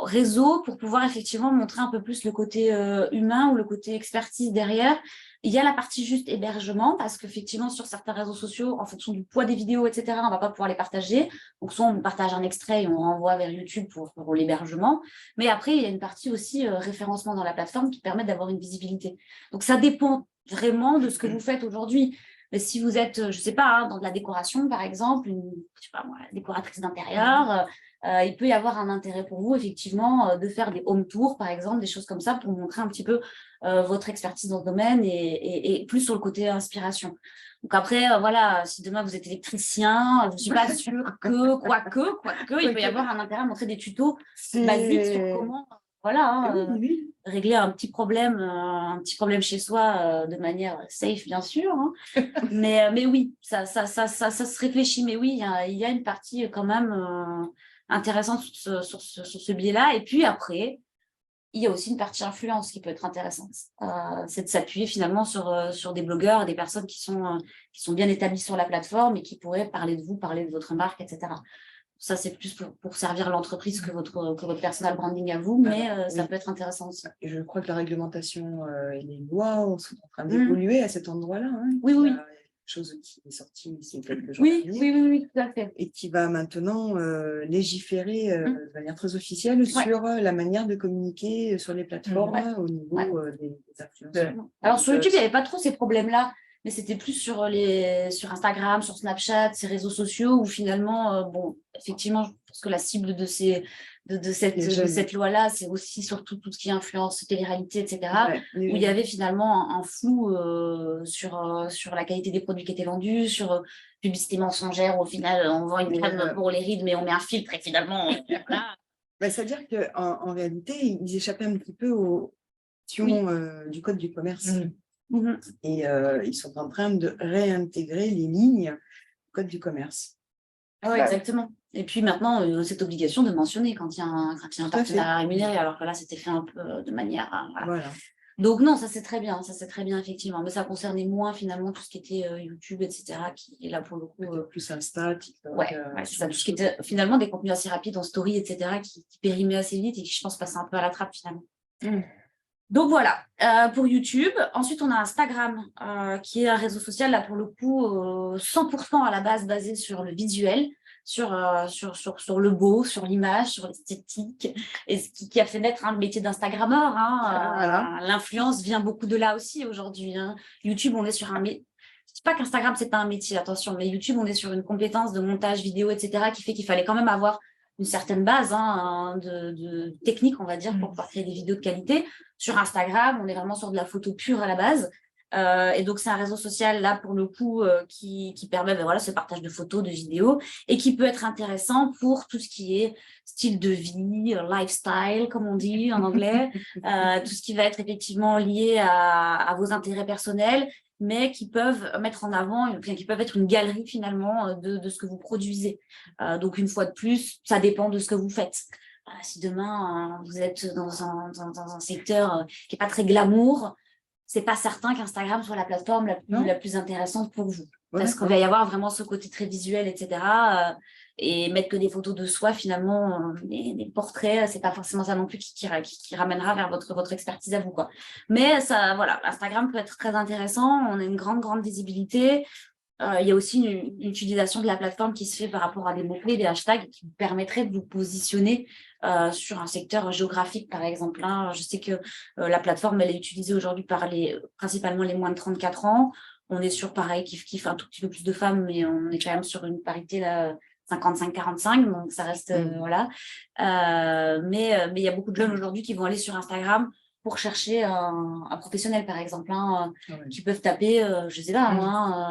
réseau pour pouvoir effectivement montrer un peu plus le côté humain ou le côté expertise derrière. Il y a la partie juste hébergement, parce qu'effectivement, sur certains réseaux sociaux, en fonction du poids des vidéos, etc., on ne va pas pouvoir les partager. Donc, soit on partage un extrait et on renvoie vers YouTube pour l'hébergement. Mais après, il y a une partie aussi référencement dans la plateforme qui permet d'avoir une visibilité. Donc, ça dépend vraiment de ce que vous faites aujourd'hui. Mais si vous êtes, je ne sais pas, hein, dans de la décoration, par exemple, décoratrice d'intérieur, il peut y avoir un intérêt pour vous, effectivement, de faire des home tours, par exemple, des choses comme ça, pour montrer un petit peu votre expertise dans ce domaine et plus sur le côté inspiration. Donc après, si demain vous êtes électricien, je ne suis pas sûre que, quoique, il peut y avoir un intérêt à montrer des tutos basiques sur comment, régler un petit problème chez soi de manière safe, bien sûr. Hein. mais oui, ça se réfléchit. Mais oui, il y a une partie quand même intéressante sur ce biais-là. Et puis après, il y a aussi une partie influence qui peut être intéressante. C'est de s'appuyer finalement sur des blogueurs, des personnes qui sont bien établies sur la plateforme et qui pourraient parler de vous, parler de votre marque, etc. Ça, c'est plus pour servir l'entreprise que votre personal branding à vous, mais ça peut être intéressant aussi. Et je crois que la réglementation et les lois sont en train d'évoluer à cet endroit-là. Hein. Oui. Chose qui est sortie ici quelques jours. Oui, tout à fait. Et qui va maintenant légiférer de manière très officielle sur la manière de communiquer sur les plateformes au niveau des influenceurs. Alors, sur YouTube, il n'y avait pas trop ces problèmes-là, mais c'était plus sur Instagram, sur Snapchat, ces réseaux sociaux où finalement, effectivement, je pense que la cible de cette loi-là, c'est aussi surtout tout ce qui influence télé-réalité, etc., où il y avait finalement un flou sur la qualité des produits qui étaient vendus, sur publicité mensongère, au final, on vend une crème pour les rides, mais on met un filtre et finalement, c'est-à-dire qu'en réalité, ils échappaient un petit peu aux questions du Code du commerce. Et ils sont en train de réintégrer les lignes du Code du commerce. Oui, exactement. Et puis maintenant, cette obligation de mentionner quand il y a un partenariat rémunéré, alors que là, c'était fait un peu de manière... Voilà. Donc non, ça c'est très bien, effectivement. Mais ça concernait moins finalement tout ce qui était YouTube, etc., qui est là pour le coup... plus Insta, TikTok... c'est ça, tout ce qui était finalement des contenus assez rapides en story, etc., qui périmaient assez vite et qui, je pense, passaient un peu à la trappe finalement. Donc voilà, pour YouTube. Ensuite, on a Instagram, qui est un réseau social, là, pour le coup, 100% à la base basé sur le visuel, sur le beau, sur l'image, sur l'esthétique, et ce qui a fait naître le métier d'Instagrammeur. L'influence vient beaucoup de là aussi aujourd'hui. YouTube, on est sur Je dis pas qu'Instagram, c'est pas un métier, attention, mais YouTube, on est sur une compétence de montage vidéo, etc., qui fait qu'il fallait quand même avoir une certaine base de technique, on va dire, pour pouvoir créer des vidéos de qualité. Sur Instagram, on est vraiment sur de la photo pure à la base. Et donc, c'est un réseau social, là, pour le coup, qui permet voilà, ce partage de photos, de vidéos, et qui peut être intéressant pour tout ce qui est style de vie, lifestyle, comme on dit en anglais, tout ce qui va être effectivement lié à vos intérêts personnels, mais qui peuvent mettre en avant, qui peuvent être une galerie finalement de ce que vous produisez. Donc, une fois de plus, ça dépend de ce que vous faites. Si demain, vous êtes dans un secteur qui n'est pas très glamour, c'est pas certain qu'Instagram soit la plateforme la plus intéressante pour vous. Parce qu'il va y avoir vraiment ce côté très visuel, etc. Et mettre que des photos de soi, finalement, des portraits, c'est pas forcément ça non plus qui ramènera vers votre expertise à vous, quoi. Mais ça, voilà, Instagram peut être très intéressant. On a une grande visibilité. Il y a aussi une utilisation de la plateforme qui se fait par rapport à des mots-clés, des hashtags qui vous permettraient de vous positionner sur un secteur géographique, par exemple. Je sais que la plateforme, elle est utilisée aujourd'hui par principalement les moins de 34 ans. On est sur, pareil, kiff un tout petit peu plus de femmes, mais on est quand même sur une parité là, 55-45, donc ça reste, voilà. Mais il y a beaucoup de jeunes aujourd'hui qui vont aller sur Instagram pour chercher un professionnel, par exemple, qui peuvent taper, je sais pas,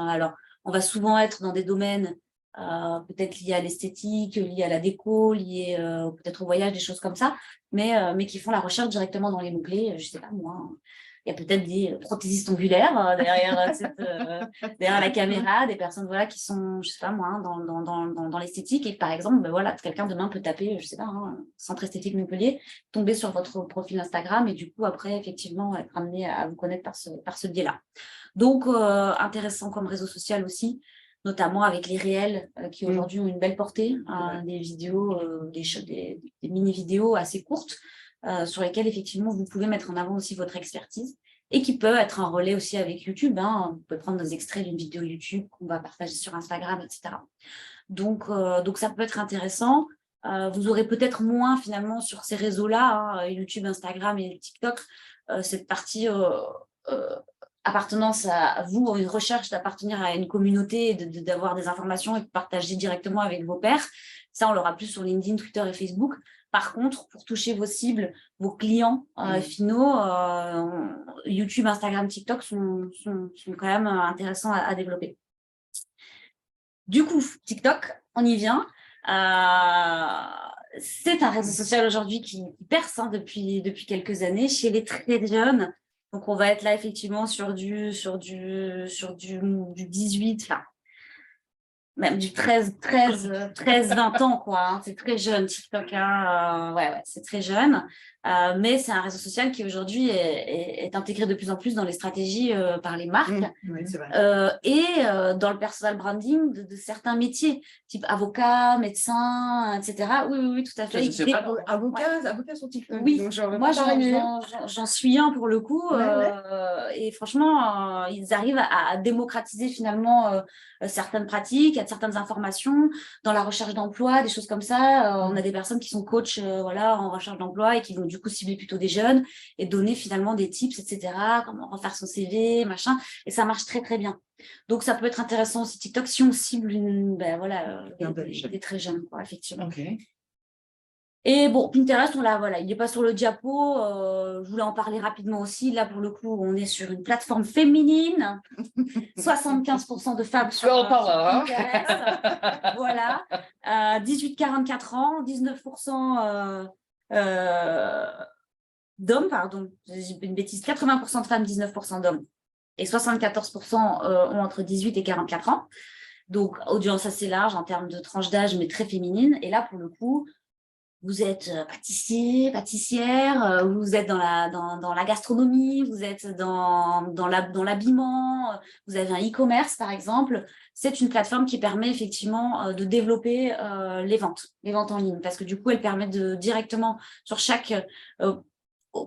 alors, on va souvent être dans des domaines peut-être liés à l'esthétique, liés à la déco, liés peut-être au voyage, des choses comme ça, mais qui font la recherche directement dans les mots-clés. Je sais pas, moi, il y a peut-être des prothésistes ongulaires derrière la caméra, des personnes voilà, qui sont, je sais pas moi, dans l'esthétique. Et par exemple, ben, voilà, quelqu'un demain peut taper, je sais pas, Centre esthétique Montpellier, tomber sur votre profil Instagram et du coup, après, effectivement, être amené à vous connaître par ce biais-là. Donc, intéressant comme réseau social aussi, notamment avec les réels qui aujourd'hui ont une belle portée, des vidéos, des mini-vidéos assez courtes sur lesquelles effectivement vous pouvez mettre en avant aussi votre expertise et qui peut être un relais aussi avec YouTube. Vous pouvez prendre des extraits d'une vidéo YouTube qu'on va partager sur Instagram, etc. Donc ça peut être intéressant. Vous aurez peut-être moins finalement sur ces réseaux-là, YouTube, Instagram et TikTok, cette partie appartenance à vous, une recherche d'appartenir à une communauté, d'avoir des informations et de partager directement avec vos pairs. Ça, on l'aura plus sur LinkedIn, Twitter et Facebook. Par contre, pour toucher vos cibles, vos clients finaux, YouTube, Instagram, TikTok sont quand même intéressants à développer. Du coup, TikTok, on y vient. C'est un réseau social aujourd'hui qui perce depuis quelques années chez les très jeunes. Donc, on va être là effectivement sur du 18, enfin, même du 13, 20 ans, quoi. C'est très jeune, TikTok. Ouais, c'est très jeune. Mais c'est un réseau social qui aujourd'hui est intégré de plus en plus dans les stratégies par les marques Oui, c'est vrai. et dans le personal branding de certains métiers, type avocat, médecin, etc. Oui, tout à fait. Avocat sur TikTok. Oui, donc moi j'en suis un pour le coup. Et franchement, ils arrivent à démocratiser finalement certaines pratiques, certaines informations dans la recherche d'emploi, des choses comme ça. On a des personnes qui sont coachs en recherche d'emploi et qui vont du coup cibler plutôt des jeunes et donner finalement des tips, etc. Comment refaire son CV, machin. Et ça marche très, très bien. Donc, ça peut être intéressant aussi TikTok si on cible des très jeunes, quoi, effectivement. Okay. Et bon, Pinterest, il n'est pas sur le diapo. Je voulais en parler rapidement aussi. Là, pour le coup, on est sur une plateforme féminine. 75% de femmes sur Pinterest. Voilà. 18-44 ans, 19% d'hommes, pardon. J'ai une bêtise. 80% de femmes, 19% d'hommes. Et 74% ont entre 18 et 44 ans. Donc, audience assez large en termes de tranche d'âge, mais très féminine. Et là, pour le coup, vous êtes pâtissier, pâtissière, vous êtes dans la gastronomie, vous êtes dans l'habillement, vous avez un e-commerce par exemple. C'est une plateforme qui permet effectivement de développer les ventes en ligne, parce que du coup, elle permet de directement sur chaque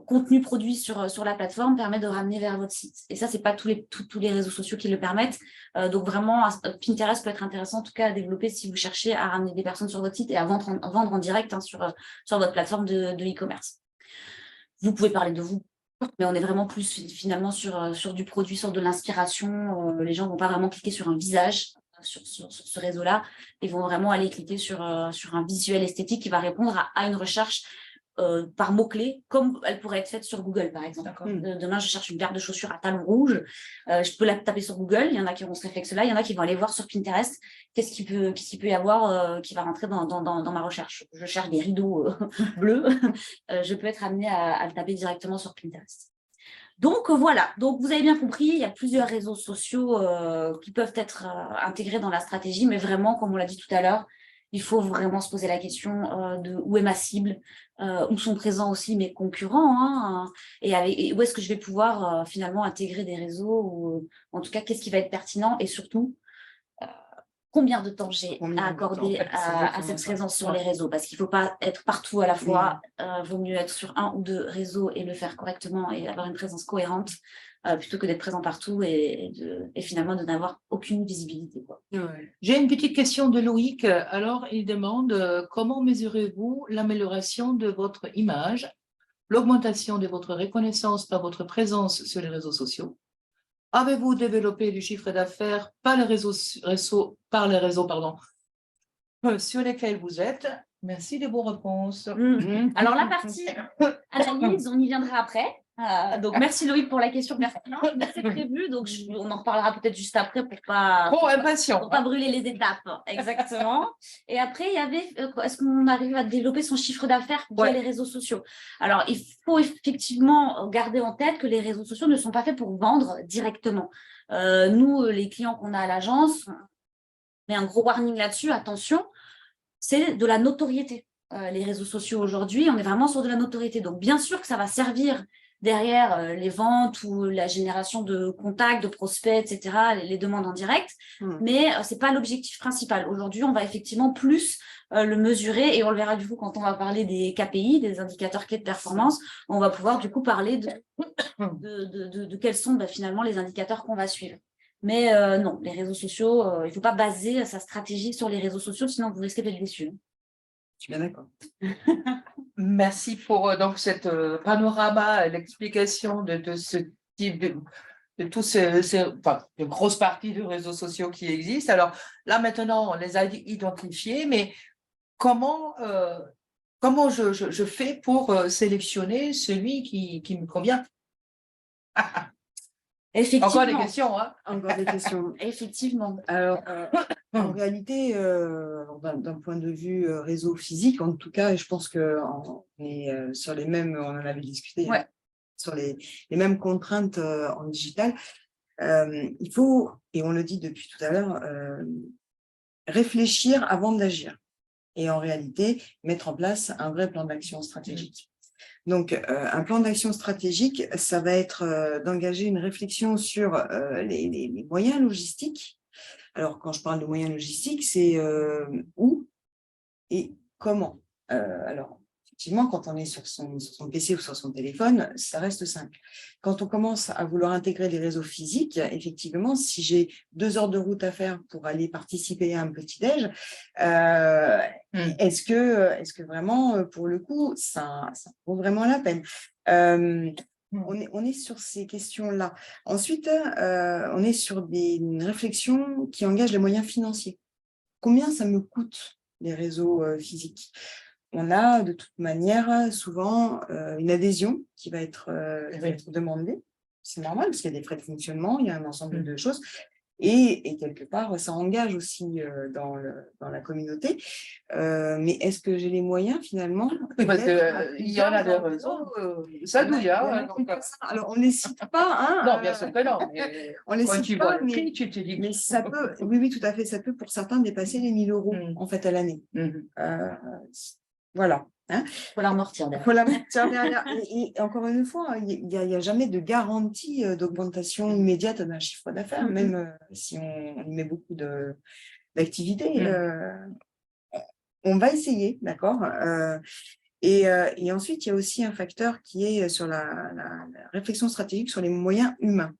contenu produit sur la plateforme permet de ramener vers votre site. Et ça, c'est pas tous les réseaux sociaux qui le permettent. Donc vraiment, Pinterest peut être intéressant en tout cas à développer si vous cherchez à ramener des personnes sur votre site et à vendre en direct sur votre plateforme de e-commerce. Vous pouvez parler de vous. mais on est vraiment plus finalement sur du produit, sur de l'inspiration. Les gens ne vont pas vraiment cliquer sur un visage sur ce réseau-là. Ils vont vraiment aller cliquer sur un visuel esthétique qui va répondre à une recherche par mots-clés, comme elle pourrait être faite sur Google, par exemple. Demain, je cherche une paire de chaussures à talons rouges. Je peux la taper sur Google. Il y en a qui auront ce réflexe-là. Il y en a qui vont aller voir sur Pinterest qu'est-ce qu'il peut y avoir qui va rentrer dans ma recherche. Je cherche des rideaux bleus. Je peux être amenée à le taper directement sur Pinterest. Donc, voilà. Donc, vous avez bien compris, il y a plusieurs réseaux sociaux qui peuvent être intégrés dans la stratégie, mais vraiment, comme on l'a dit tout à l'heure, il faut vraiment se poser la question de où est ma cible, où sont présents aussi mes concurrents, hein, et où est-ce que je vais pouvoir finalement intégrer des réseaux, ou en tout cas, qu'est-ce qui va être pertinent, et surtout, combien de temps j'ai à accorder à cette présence sur les réseaux, parce qu'il ne faut pas être partout à la fois, vaut mieux être sur un ou deux réseaux et le faire correctement et avoir une présence cohérente, plutôt que d'être présent partout et finalement de n'avoir aucune visibilité, quoi. Ouais. J'ai une petite question de Loïc. Alors, il demande comment mesurez-vous l'amélioration de votre image, l'augmentation de votre reconnaissance par votre présence sur les réseaux sociaux? Avez-vous développé du chiffre d'affaires par les réseaux, sur lesquels vous êtes? Merci de vos réponses. Alors, la partie analyse, on y viendra après. Donc, merci Loïc pour la question pertinente. C'est prévu, donc on en reparlera peut-être juste après pour pas brûler les étapes. Exactement. Et après, il y avait, est-ce qu'on arrive à développer son chiffre d'affaires via les réseaux sociaux? Alors, il faut effectivement garder en tête que les réseaux sociaux ne sont pas faits pour vendre directement. Nous, les clients qu'on a à l'agence, on met un gros warning là-dessus, attention, c'est de la notoriété. Les réseaux sociaux aujourd'hui, on est vraiment sur de la notoriété. Donc, bien sûr que ça va servir derrière les ventes ou la génération de contacts, de prospects, etc., les demandes en direct, mais ce n'est pas l'objectif principal. Aujourd'hui, on va effectivement plus le mesurer, et on le verra du coup quand on va parler des KPI, des indicateurs clés de performance, on va pouvoir du coup parler de quels sont finalement les indicateurs qu'on va suivre. Mais non, les réseaux sociaux, il ne faut pas baser sa stratégie sur les réseaux sociaux, sinon vous risquez d'être déçu. Je suis bien d'accord. Merci pour donc cette panorama, l'explication de ce type de tous de grosses parties de réseaux sociaux qui existent. Alors là maintenant, on les a identifiés, mais comment je fais pour sélectionner celui qui me convient? Effectivement. Encore des questions, hein? Encore des questions. Effectivement. Alors, en réalité, d'un point de vue réseau physique, en tout cas, et je pense qu'on est sur les mêmes, on en avait discuté, sur les mêmes contraintes en digital, il faut, et on le dit depuis tout à l'heure, réfléchir avant d'agir. Et en réalité, mettre en place un vrai plan d'action stratégique. Donc, un plan d'action stratégique, ça va être d'engager une réflexion sur les moyens logistiques. Alors, quand je parle de moyens logistiques, c'est où et comment. Alors, effectivement, quand on est sur son PC ou sur son téléphone, ça reste simple. Quand on commence à vouloir intégrer les réseaux physiques, effectivement, si j'ai 2 heures de route à faire pour aller participer à un petit-déj, est-ce que vraiment, pour le coup, ça vaut vraiment la peine? On est sur ces questions-là. Ensuite, on est sur une réflexion qui engage les moyens financiers. Combien ça me coûte, les réseaux physiques? On a de toute manière souvent une adhésion qui va être demandée. C'est normal parce qu'il y a des frais de fonctionnement, il y a un ensemble de choses. Et quelque part, ça engage aussi dans la communauté. Mais est-ce que j'ai les moyens finalement? Oui, parce qu'il y en a des réseaux, ça douille. Alors, on ne les cite pas. Hein, non, bien sûr que non. On les cite pas, mais tu te dis. Mais ça peut, oui, tout à fait, ça peut pour certains dépasser les 1 000 € en fait à l'année. Voilà. Il faut l'amortir derrière. Faut l'amortir derrière. Et encore une fois, il n'y a jamais de garantie d'augmentation immédiate d'un chiffre d'affaires, même si on y met beaucoup d'activités. On va essayer, d'accord. Et ensuite, il y a aussi un facteur qui est sur la réflexion stratégique sur les moyens humains.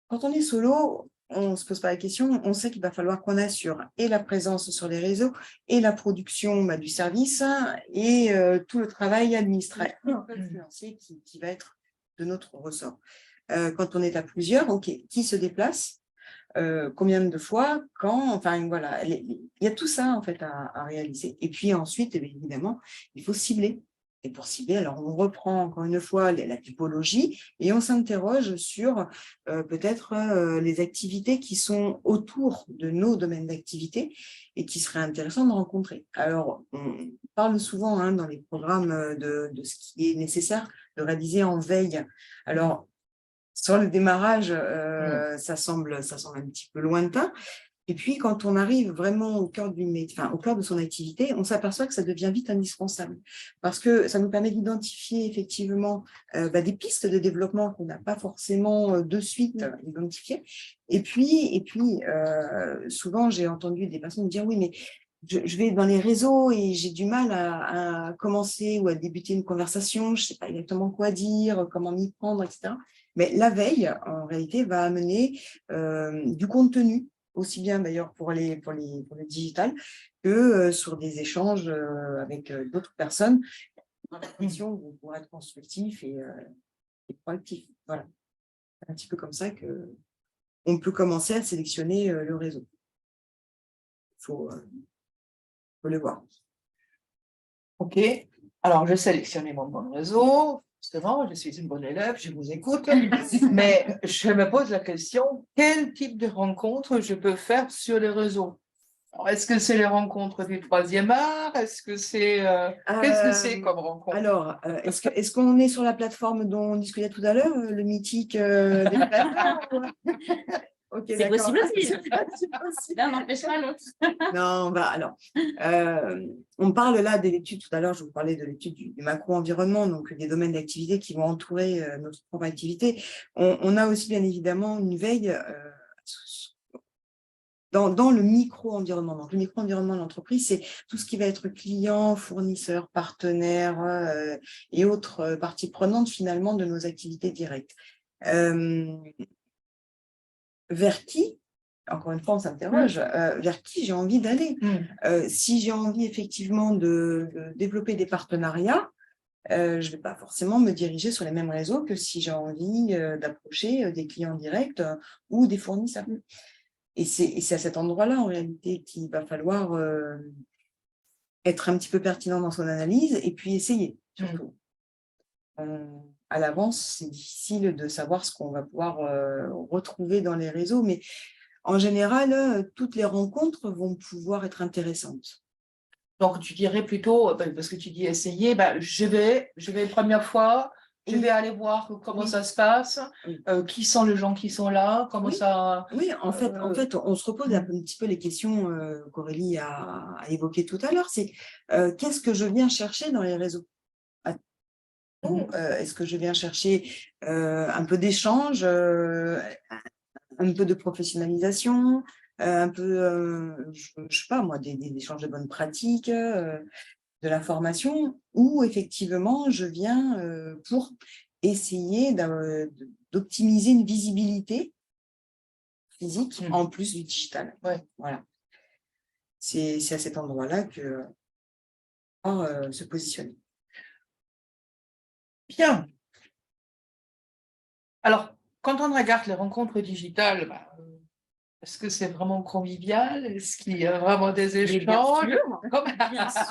Quand on est solo, on ne se pose pas la question, on sait qu'il va falloir qu'on assure et la présence sur les réseaux et la production du service et tout le travail administratif financier qui va être de notre ressort. Quand on est à plusieurs, ok, qui se déplace, combien de fois, quand, enfin voilà, il y a tout ça en fait à réaliser. Et puis ensuite, évidemment, il faut cibler. Et pour cibler, alors on reprend encore une fois la typologie et on s'interroge sur peut-être les activités qui sont autour de nos domaines d'activité et qui seraient intéressantes de rencontrer. Alors, on parle souvent dans les programmes de ce qui est nécessaire de réaliser en veille. Alors, sur le démarrage, ça semble un petit peu lointain. Et puis, quand on arrive vraiment au cœur au cœur de son activité, on s'aperçoit que ça devient vite indispensable parce que ça nous permet d'identifier effectivement des pistes de développement qu'on n'a pas forcément de suite identifiées. Et puis souvent, j'ai entendu des personnes me dire « Oui, mais je vais dans les réseaux et j'ai du mal à commencer ou à débuter une conversation, je ne sais pas exactement quoi dire, comment m'y prendre, etc. » Mais la veille, en réalité, va amener du contenu, aussi bien d'ailleurs pour le digital que sur des échanges avec d'autres personnes. Dans la question, vous pourrez être constructif et proactif. Voilà. C'est un petit peu comme ça qu'on peut commencer à sélectionner le réseau. Il faut le voir. OK. Alors, je sélectionnais mon bon réseau. C'est vrai, je suis une bonne élève, je vous écoute. Mais je me pose la question, quel type de rencontre je peux faire sur les réseaux? Est-ce que c'est les rencontres du troisième art? Est-ce que c'est qu'est-ce que c'est comme rencontre? Alors, est-ce qu'on est sur la plateforme dont on discutait tout à l'heure, le mythique des plateformes? Okay, c'est possible aussi. C'est possible. L'un n'empêche pas l'autre. Non, alors, on parle là de l'étude, tout à l'heure, je vous parlais de l'étude du macro-environnement, donc des domaines d'activité qui vont entourer notre propre activité. On a aussi, bien évidemment, une veille dans le micro-environnement. Donc, le micro-environnement de l'entreprise, c'est tout ce qui va être client, fournisseur, partenaire et autres parties prenantes, finalement, de nos activités directes. Vers qui, encore une fois, on s'interroge, vers qui j'ai envie d'aller. Si j'ai envie effectivement de développer des partenariats, je ne vais pas forcément me diriger sur les mêmes réseaux que si j'ai envie d'approcher des clients directs ou des fournisseurs. Et c'est à cet endroit-là, en réalité, qu'il va falloir être un petit peu pertinent dans son analyse et puis essayer, surtout. À l'avance, c'est difficile de savoir ce qu'on va pouvoir retrouver dans les réseaux, mais en général, toutes les rencontres vont pouvoir être intéressantes. Donc, tu dirais plutôt, parce que tu dis essayer, je vais première fois, je vais aller voir comment ça se passe, qui sont les gens qui sont là, comment ça… Oui, en fait, on se repose un petit peu les questions qu'Aurélie a évoquées tout à l'heure, c'est qu'est-ce que je viens chercher dans les réseaux? Est-ce que je viens chercher un peu d'échange, un peu de professionnalisation, un peu, je ne sais pas moi, des échanges de bonnes pratiques, de la formation, ou effectivement, je viens pour essayer d'optimiser une visibilité physique en plus du digital. Voilà. C'est à cet endroit-là que se positionner. Bien. Alors, quand on regarde les rencontres digitales, est-ce que c'est vraiment convivial? Est-ce qu'il y a vraiment des échanges? Bien sûr.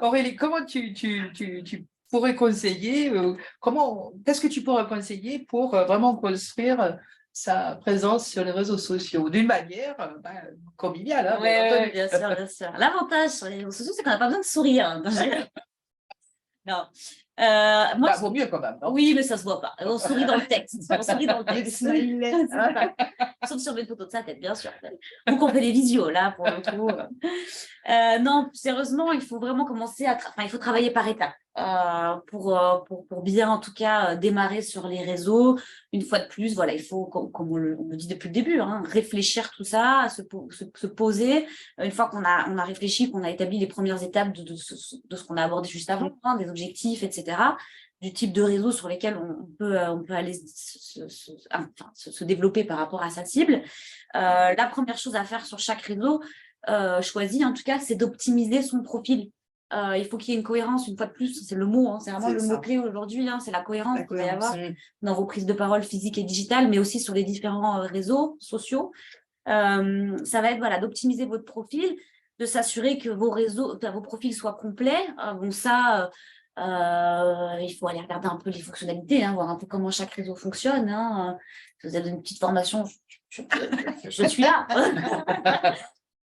Aurélie, comment tu pourrais conseiller, qu'est-ce que tu pourrais conseiller pour vraiment construire sa présence sur les réseaux sociaux d'une manière conviviale? Oui, bien sûr, bien sûr. L'avantage sur les réseaux sociaux, c'est qu'on n'a pas besoin de sourire. Non. Moi, vaut mieux quand même. Oui, mais ça se voit pas. On sourit dans le texte. On sourit dans le texte. Sauf sur les photos de sa tête, bien sûr. Ou qu'on fait des visios, là, pour le coup. Non, sérieusement, il faut vraiment commencer il faut travailler par étapes pour bien, en tout cas, démarrer sur les réseaux. Une fois de plus, voilà, il faut, comme on le dit depuis le début, réfléchir tout ça, se poser. Une fois qu'on a réfléchi, qu'on a établi les premières étapes de ce qu'on a abordé juste avant, des objectifs, etc., du type de réseau sur lesquels on peut aller se développer par rapport à sa cible. La première chose à faire sur chaque réseau choisi, en tout cas, c'est d'optimiser son profil Il faut qu'il y ait une cohérence, une fois de plus, c'est le mot, hein, c'est vraiment C'est le ça. mot-clé aujourd'hui, hein, c'est la cohérence La qu'il va y cohérence. avoir dans vos prises de parole physiques et digitales, mais aussi sur les différents réseaux sociaux. Ça va être voilà, d'optimiser votre profil, de s'assurer que vos profils soient complets. Bon, ça, il faut aller regarder un peu les fonctionnalités, hein, voir un peu comment chaque réseau fonctionne. Hein. Si vous avez une petite formation, je suis là.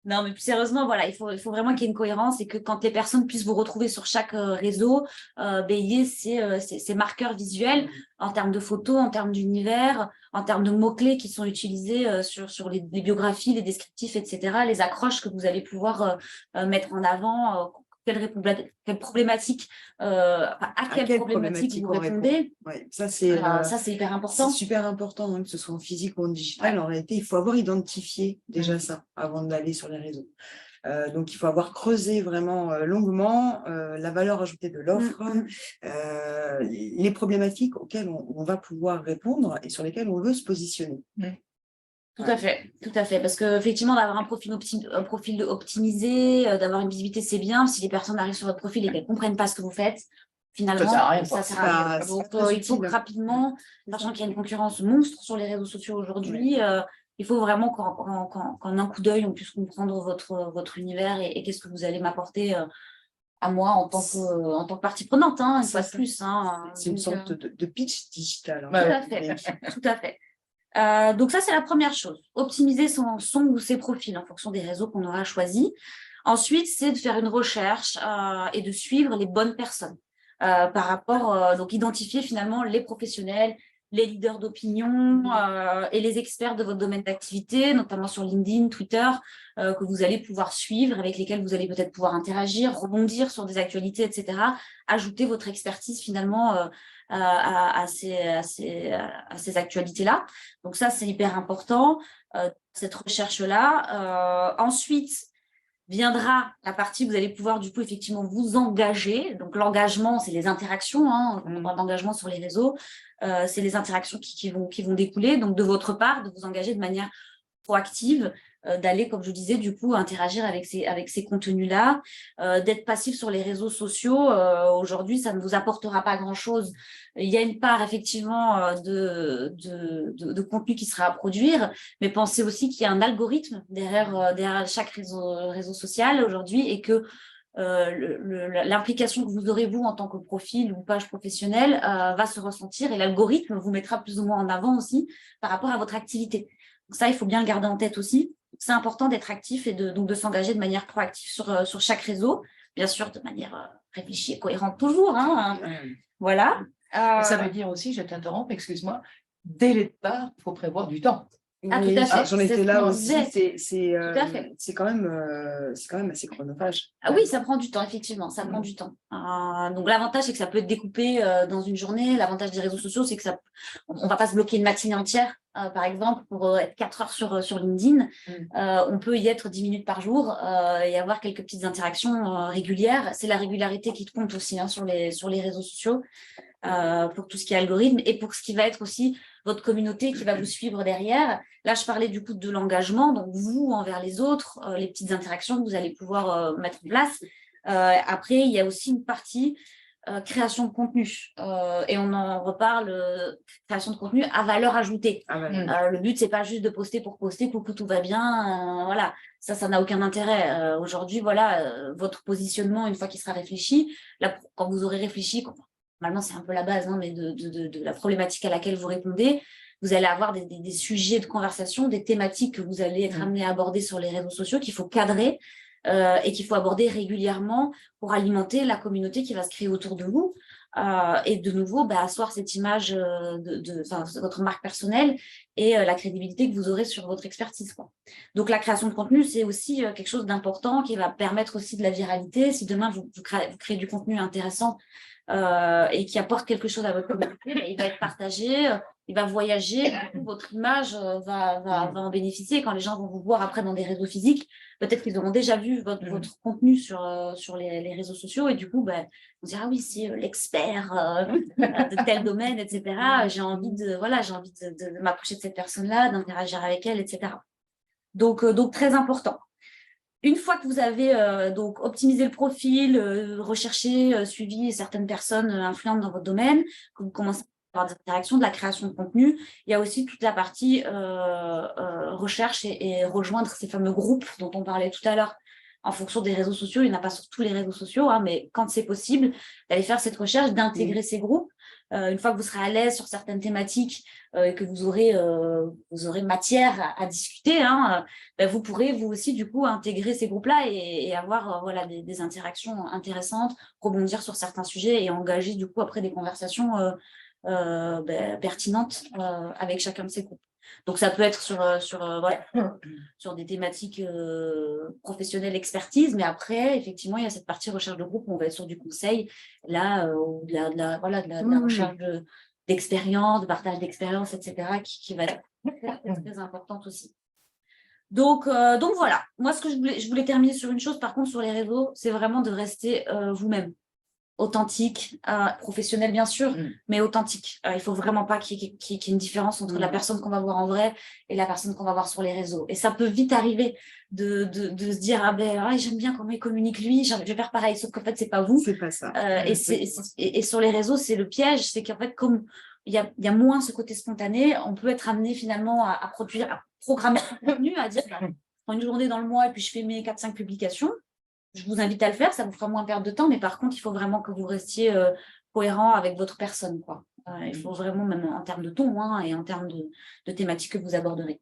Non, mais plus sérieusement, voilà, il faut vraiment qu'il y ait une cohérence et que quand les personnes puissent vous retrouver sur chaque réseau, il y ait ces marqueurs visuels en termes de photos, en termes d'univers, en termes de mots-clés qui sont utilisés sur les biographies, les descriptifs, etc., les accroches que vous allez pouvoir mettre en avant, quelle problématique, à quelle problématique vous on répond. répondez. Ouais, Ça, c'est hyper important. C'est super important, hein, que ce soit en physique ou en digital. En réalité, il faut avoir identifié déjà ça avant d'aller sur les réseaux. Donc, il faut avoir creusé vraiment longuement la valeur ajoutée de l'offre, les problématiques auxquelles on va pouvoir répondre et sur lesquelles on veut se positionner. Tout à fait, parce que effectivement d'avoir un profil optimisé, d'avoir une visibilité, c'est bien. Si les personnes arrivent sur votre profil et qu'elles comprennent pas ce que vous faites, finalement, ça sert à rien. Donc, il faut que rapidement, sachant qu'il y a une concurrence monstre sur les réseaux sociaux aujourd'hui, il faut vraiment qu'en un coup d'œil, on puisse comprendre votre univers et qu'est-ce que vous allez m'apporter à moi en tant que partie prenante, hein, une fois de plus. Hein, c'est une sorte de pitch digital. Hein. Tout à fait. Donc ça, c'est la première chose. Optimiser son ou ses profils en fonction des réseaux qu'on aura choisis. Ensuite, c'est de faire une recherche et de suivre les bonnes personnes par rapport, donc identifier finalement les professionnels, les leaders d'opinion et les experts de votre domaine d'activité, notamment sur LinkedIn, Twitter, que vous allez pouvoir suivre, avec lesquels vous allez peut-être pouvoir interagir, rebondir sur des actualités, etc. Ajouter votre expertise finalement à ces actualités-là. Donc ça, c'est hyper important, cette recherche-là. Ensuite, viendra la partie où vous allez pouvoir du coup effectivement vous engager. Donc l'engagement, c'est les interactions, hein, on parle d'engagement sur les réseaux, c'est les interactions qui vont découler. Donc de votre part, de vous engager de manière proactive, d'aller, comme je disais, du coup, interagir avec ces contenus-là, d'être passif sur les réseaux sociaux. Aujourd'hui, ça ne vous apportera pas grand-chose. Il y a une part, effectivement, de contenu qui sera à produire, mais pensez aussi qu'il y a un algorithme derrière chaque réseau social aujourd'hui et que l'implication que vous aurez, vous, en tant que profil ou page professionnelle, va se ressentir et l'algorithme vous mettra plus ou moins en avant aussi par rapport à votre activité. Donc ça, il faut bien le garder en tête aussi. C'est important d'être actif et donc de s'engager de manière proactive sur chaque réseau, bien sûr de manière réfléchie et cohérente toujours. Hein. Voilà. Ça veut dire aussi, je t'interromps, excuse-moi, dès le départ, il faut prévoir du temps. Ah, tout à fait. J'en étais là aussi. C'est quand même assez chronophage. Ah oui, ça prend du temps, effectivement, ça prend du temps. Donc l'avantage, c'est que ça peut être découpé dans une journée. L'avantage des réseaux sociaux, c'est que on va pas se bloquer une matinée entière, par exemple, pour être 4 heures sur LinkedIn. On peut y être 10 minutes par jour et avoir quelques petites interactions régulières. C'est la régularité qui compte aussi sur les réseaux sociaux pour tout ce qui est algorithme et pour ce qui va être aussi votre communauté qui va vous suivre derrière. Là, je parlais du coup de l'engagement, donc vous envers les autres, les petites interactions que vous allez pouvoir mettre en place. Après, il y a aussi une partie création de contenu et on en reparle, création de contenu à valeur ajoutée. Le but, c'est pas juste de poster pour poster, coucou, tout va bien, voilà. Ça n'a aucun intérêt. Aujourd'hui, voilà, votre positionnement, une fois qu'il sera réfléchi, là, quand vous aurez réfléchi, normalement, c'est un peu la base, hein, mais de la problématique à laquelle vous répondez, vous allez avoir des sujets de conversation, des thématiques que vous allez être amené à aborder sur les réseaux sociaux qu'il faut cadrer et qu'il faut aborder régulièrement pour alimenter la communauté qui va se créer autour de vous. Et de nouveau, asseoir cette image de votre marque personnelle et la crédibilité que vous aurez sur votre expertise, quoi. Donc, la création de contenu, c'est aussi quelque chose d'important qui va permettre aussi de la viralité. Si demain, vous créez du contenu intéressant et qui apporte quelque chose à votre communauté, il va être partagé, il va voyager, du coup, votre image va en bénéficier. Quand les gens vont vous voir après dans des réseaux physiques, peut-être qu'ils auront déjà vu votre contenu sur les réseaux sociaux et du coup, on dira, ah oui, c'est l'expert de tel domaine, etc. J'ai envie de m'approcher de cette personne-là, d'interagir avec elle, etc. Donc, très important. une fois que vous avez donc optimisé le profil, recherché, suivi certaines personnes influentes dans votre domaine, que vous commencez à avoir des interactions, de la création de contenu, il y a aussi toute la partie recherche et rejoindre ces fameux groupes dont on parlait tout à l'heure. En fonction des réseaux sociaux, il n'y en a pas sur tous les réseaux sociaux, hein, mais quand c'est possible, d'aller faire cette recherche, d'intégrer ces groupes. Une fois que vous serez à l'aise sur certaines thématiques et que vous aurez matière à discuter, hein, vous pourrez vous aussi du coup intégrer ces groupes-là et avoir voilà, des interactions intéressantes, rebondir sur certains sujets et engager du coup après des conversations pertinentes avec chacun de ces groupes. Donc ça peut être sur des thématiques professionnelles, expertise, mais après effectivement il y a cette partie recherche de groupe où on va être sur du conseil, là ou de la recherche d'expérience, de partage d'expérience, etc. qui va être très importante aussi. Donc voilà, moi ce que je voulais terminer sur une chose, par contre sur les réseaux, c'est vraiment de rester vous-même, authentique, professionnel bien sûr, mais authentique. Il faut vraiment pas qu'il y ait une différence entre la personne qu'on va voir en vrai et la personne qu'on va voir sur les réseaux. Et ça peut vite arriver de se dire j'aime bien comment il communique lui, je vais faire pareil, sauf qu'en fait c'est pas vous. C'est pas ça. Et sur les réseaux, c'est le piège, c'est qu'en fait comme il y a moins ce côté spontané, on peut être amené finalement à produire, à programmer un contenu, à dire je prends une journée dans le mois et puis je fais mes 4-5 publications. Je vous invite à le faire, ça vous fera moins perdre de temps, mais par contre, il faut vraiment que vous restiez cohérent avec votre personne, quoi. Il faut vraiment, même en termes de ton et en termes de thématiques que vous aborderez.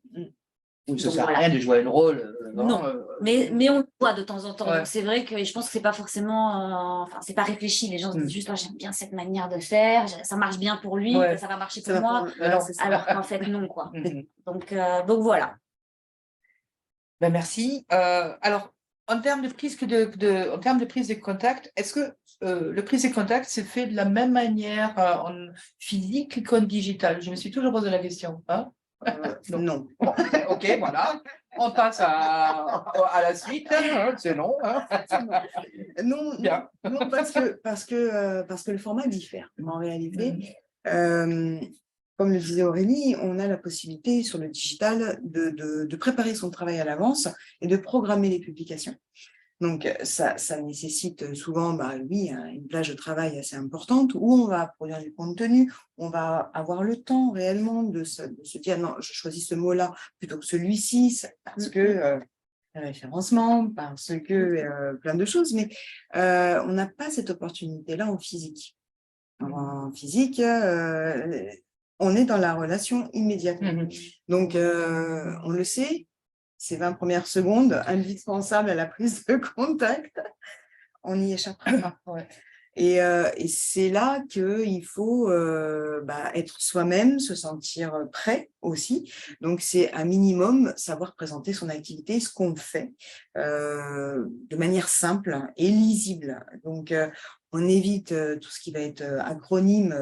Donc, ça ne sert à rien de jouer un rôle. Non, mais on le voit de temps en temps. Ouais. Donc c'est vrai que je pense que c'est pas forcément, c'est pas réfléchi. Les gens se disent juste, j'aime bien cette manière de faire, ça marche bien pour lui, ça va marcher pour moi. Alors qu'en fait, non, quoi. Donc voilà. Ben, merci. Alors, en termes de prise de contact, est-ce que le prise de contact se fait de la même manière en physique qu'en digital? Je me suis toujours posé la question. Hein? Non. Bon, ok, voilà. On passe à la suite. C'est non. Hein? Non, Bien. non, parce que le format diffère. En réalité, comme le disait Aurélie, on a la possibilité sur le digital de préparer son travail à l'avance et de programmer les publications. Donc, ça nécessite souvent, une plage de travail assez importante où on va produire du contenu, on va avoir le temps réellement de se dire non, je choisis ce mot-là plutôt que celui-ci, parce que référencement, parce que plein de choses, mais on n'a pas cette opportunité-là en physique. En physique, on est dans la relation immédiatement. Donc, on le sait, ces 20 premières secondes, indispensables à la prise de contact, on n'y échappera pas. Et c'est là qu'il faut être soi-même, se sentir prêt aussi. Donc, c'est un minimum savoir présenter son activité, ce qu'on fait, de manière simple et lisible. Donc, on évite tout ce qui va être acronyme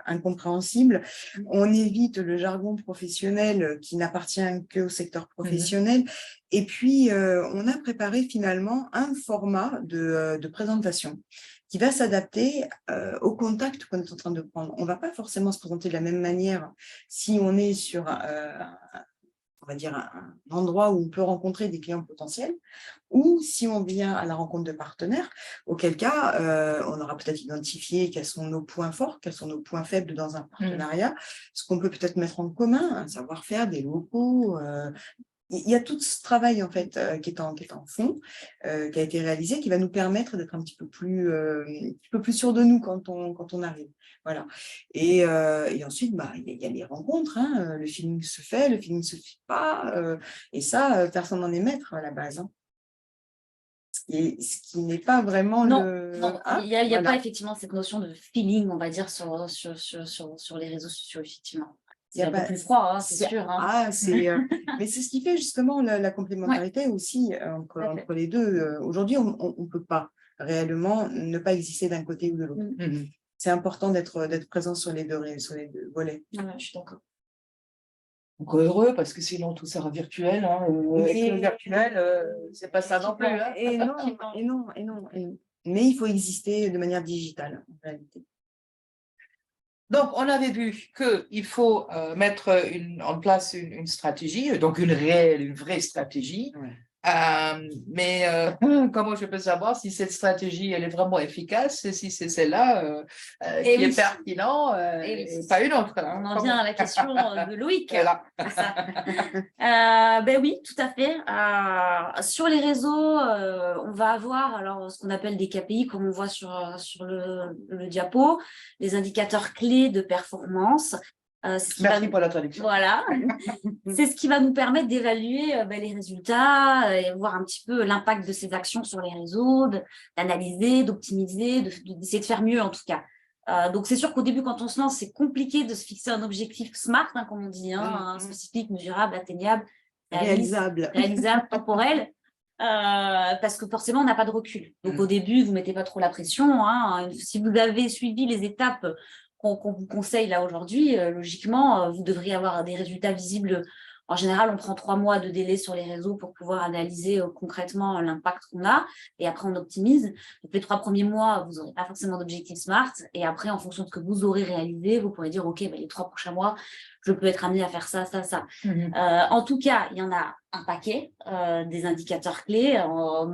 incompréhensible. On évite le jargon professionnel qui n'appartient qu'au secteur professionnel. Et puis, on a préparé finalement un format de présentation qui va s'adapter au contact qu'on est en train de prendre. On ne va pas forcément se présenter de la même manière si on est sur on va dire un endroit où on peut rencontrer des clients potentiels, ou si on vient à la rencontre de partenaires, auquel cas, on aura peut-être identifié quels sont nos points forts, quels sont nos points faibles dans un partenariat, ce qu'on peut peut-être mettre en commun, un savoir-faire, des locaux. Il y a tout ce travail en fait qui est en fond, qui a été réalisé, qui va nous permettre d'être un petit peu plus sûr de nous quand on arrive. Voilà. Et ensuite, il y a les rencontres. Hein, le feeling se fait, le feeling se fait pas. Et ça, personne n'en est maître à la base. Hein. Ce qui n'est pas vraiment non, le. Non, il n'y a pas effectivement cette notion de feeling, on va dire, sur les réseaux sociaux, effectivement. C'est un peu plus froid, c'est sûr. Hein. Mais c'est ce qui fait justement la complémentarité aussi entre les deux. Aujourd'hui, on ne peut pas réellement ne pas exister d'un côté ou de l'autre. C'est important d'être présent sur les deux volets. Je suis d'accord. Donc heureux parce que sinon tout sera virtuel. Hein, et le virtuel, c'est pas ça non plus. Hein. Et non. Mais il faut exister de manière digitale en réalité. Donc, on avait vu qu'il faut mettre en place une stratégie, donc une vraie stratégie, Comment je peux savoir si cette stratégie elle est vraiment efficace et si c'est celle-là qui Et oui. est pertinent Et oui. et pas une autre. Hein. On en vient à la question de Loïc. Voilà. C'est ça. Ben oui, tout à fait. Sur les réseaux, on va avoir alors ce qu'on appelle des KPI, comme on voit sur le diapo, les indicateurs clés de performance. Merci pour la traduction. Voilà, c'est ce qui va nous permettre d'évaluer les résultats et voir un petit peu l'impact de ces actions sur les réseaux, d'analyser, d'optimiser, d'essayer de faire mieux en tout cas. Donc, c'est sûr qu'au début, quand on se lance, c'est compliqué de se fixer un objectif SMART, hein, comme on dit, hein, spécifique, mesurable, atteignable, réalisable, temporel, parce que forcément, on n'a pas de recul. Donc, au début, vous ne mettez pas trop la pression. Hein. Si vous avez suivi les étapes qu'on vous conseille là aujourd'hui, logiquement, vous devriez avoir des résultats visibles. En général, on prend 3 mois de délai sur les réseaux pour pouvoir analyser concrètement l'impact qu'on a et après on optimise. Donc, les 3 premiers mois, vous n'aurez pas forcément d'objectif SMART et après, en fonction de ce que vous aurez réalisé, vous pourrez dire, OK, les 3 prochains mois, je peux être amené à faire ça, ça, ça. En tout cas, il y en a un paquet des indicateurs clés,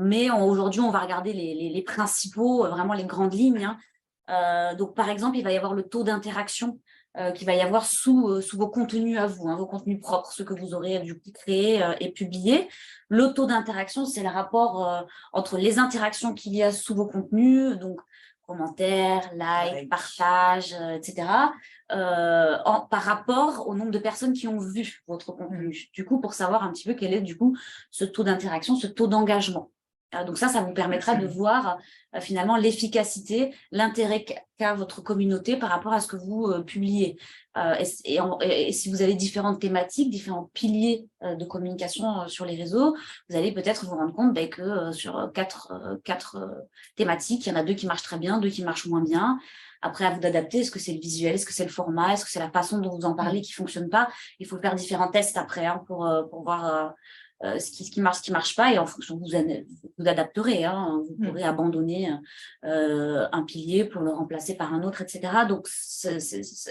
mais aujourd'hui, on va regarder les principaux, vraiment les grandes lignes. Hein. Donc, par exemple, il va y avoir le taux d'interaction qu'il va y avoir sous vos contenus à vous, hein, vos contenus propres, ceux que vous aurez du coup créés et publiés. Le taux d'interaction, c'est le rapport entre les interactions qu'il y a sous vos contenus, donc commentaires, likes, partages, etc., par rapport au nombre de personnes qui ont vu votre contenu. Du coup, pour savoir un petit peu quel est du coup ce taux d'interaction, ce taux d'engagement. Donc ça vous permettra de voir finalement l'efficacité, l'intérêt qu'a votre communauté par rapport à ce que vous publiez. Et si vous avez différentes thématiques, différents piliers de communication sur les réseaux, vous allez peut-être vous rendre compte que sur quatre thématiques, il y en a 2 qui marchent très bien, 2 qui marchent moins bien. Après, à vous d'adapter. Est-ce que c'est le visuel? Est-ce que c'est le format? Est-ce que c'est la façon dont vous en parlez qui ne fonctionne pas? Il faut faire différents tests après pour voir ce qui marche, ce qui ne marche pas. Et en fonction, vous adapterez. Hein, vous pourrez abandonner un pilier pour le remplacer par un autre, etc. Donc,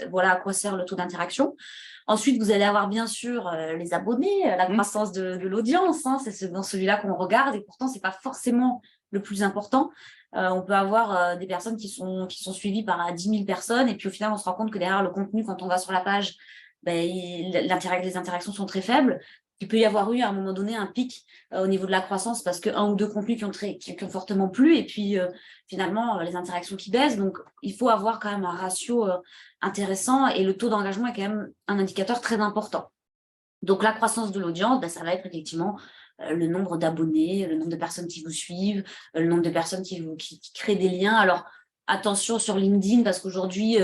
voilà à quoi sert le taux d'interaction. Ensuite, vous allez avoir bien sûr les abonnés, la croissance de l'audience. Hein, c'est dans celui-là qu'on regarde. Et pourtant, ce n'est pas forcément le plus important. On peut avoir des personnes qui sont suivies par 10 000 personnes et puis au final, on se rend compte que derrière le contenu, quand on va sur la page, les interactions sont très faibles. Il peut y avoir eu à un moment donné un pic au niveau de la croissance parce que 1 ou 2 contenus qui ont fortement plu et puis finalement les interactions qui baissent. Donc, il faut avoir quand même un ratio intéressant et le taux d'engagement est quand même un indicateur très important. Donc, la croissance de l'audience, ça va être effectivement le nombre d'abonnés, le nombre de personnes qui vous suivent, le nombre de personnes qui créent des liens. Alors, attention sur LinkedIn parce qu'aujourd'hui,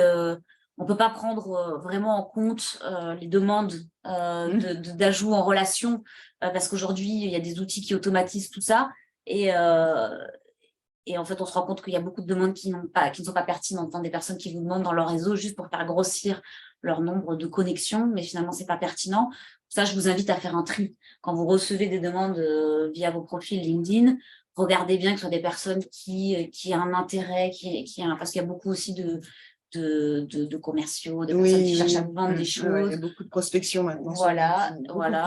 on ne peut pas prendre vraiment en compte les demandes d'ajout en relation parce qu'aujourd'hui, il y a des outils qui automatisent tout ça. Et en fait, on se rend compte qu'il y a beaucoup de demandes qui ne sont pas pertinentes. Des personnes qui vous demandent dans leur réseau juste pour faire grossir leur nombre de connexions, mais finalement, ce n'est pas pertinent. Ça, je vous invite à faire un tri. Quand vous recevez des demandes via vos profils LinkedIn, regardez bien que ce soit des personnes qui ont un intérêt, parce qu'il y a beaucoup aussi de commerciaux, de personnes qui cherchent à vous vendre des choses. Ouais, il y a beaucoup de prospection maintenant. Voilà.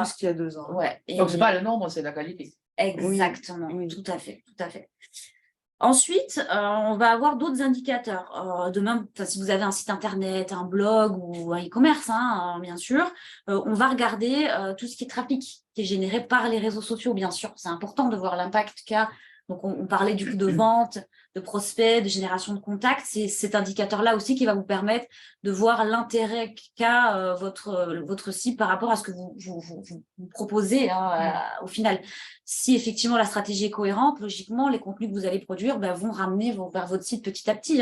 Plus qu'il y a 2 ans. Ouais. Donc, ce n'est pas le nombre, c'est la qualité. Exactement, tout à fait. Ensuite, on va avoir d'autres indicateurs. Si vous avez un site internet, un blog ou un e-commerce, bien sûr, on va regarder tout ce qui est trafic qui est généré par les réseaux sociaux, bien sûr. C'est important de voir l'impact qu'a. Donc, on parlait du coup de vente, de prospects, de génération de contacts. C'est cet indicateur-là aussi qui va vous permettre de voir l'intérêt qu'a votre site par rapport à ce que vous proposez au final. Si effectivement la stratégie est cohérente, logiquement, les contenus que vous allez produire vont ramener vers votre site petit à petit.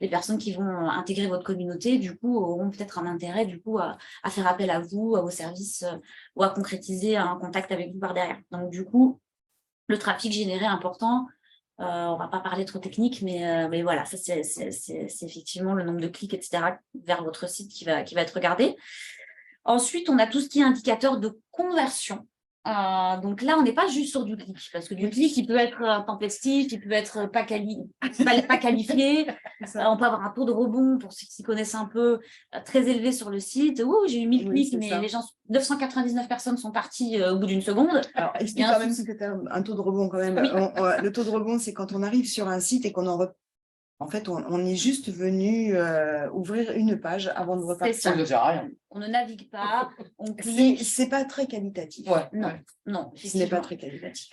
Les personnes qui vont intégrer votre communauté, du coup, auront peut-être un intérêt du coup à faire appel à vous, à vos services ou à concrétiser un contact avec vous par derrière. Donc, du coup, le trafic généré est important. On ne va pas parler trop technique, mais voilà, ça c'est effectivement le nombre de clics, etc., vers votre site qui va être regardé. Ensuite, on a tout ce qui est indicateur de conversion. Donc là, on n'est pas juste sur du clic, parce que du clic, il peut être intempestif, il peut être pas qualifié. On peut avoir un taux de rebond, pour ceux qui s'y connaissent un peu, très élevé sur le site. Ouh, j'ai eu 1000 clics, mais les gens, 999 personnes sont parties au bout d'une seconde. Alors, explique quand même ce que tu as un taux de rebond quand même. Oui. Le taux de rebond, c'est quand on arrive sur un site et qu'on en fait, on est juste venu ouvrir une page avant de repartir. Ça. Ça ne sert à rien. On ne navigue pas, on clique. C'est pas très qualitatif. Ouais, Non, ouais. non, Ce n'est pas effectivement. très qualitatif.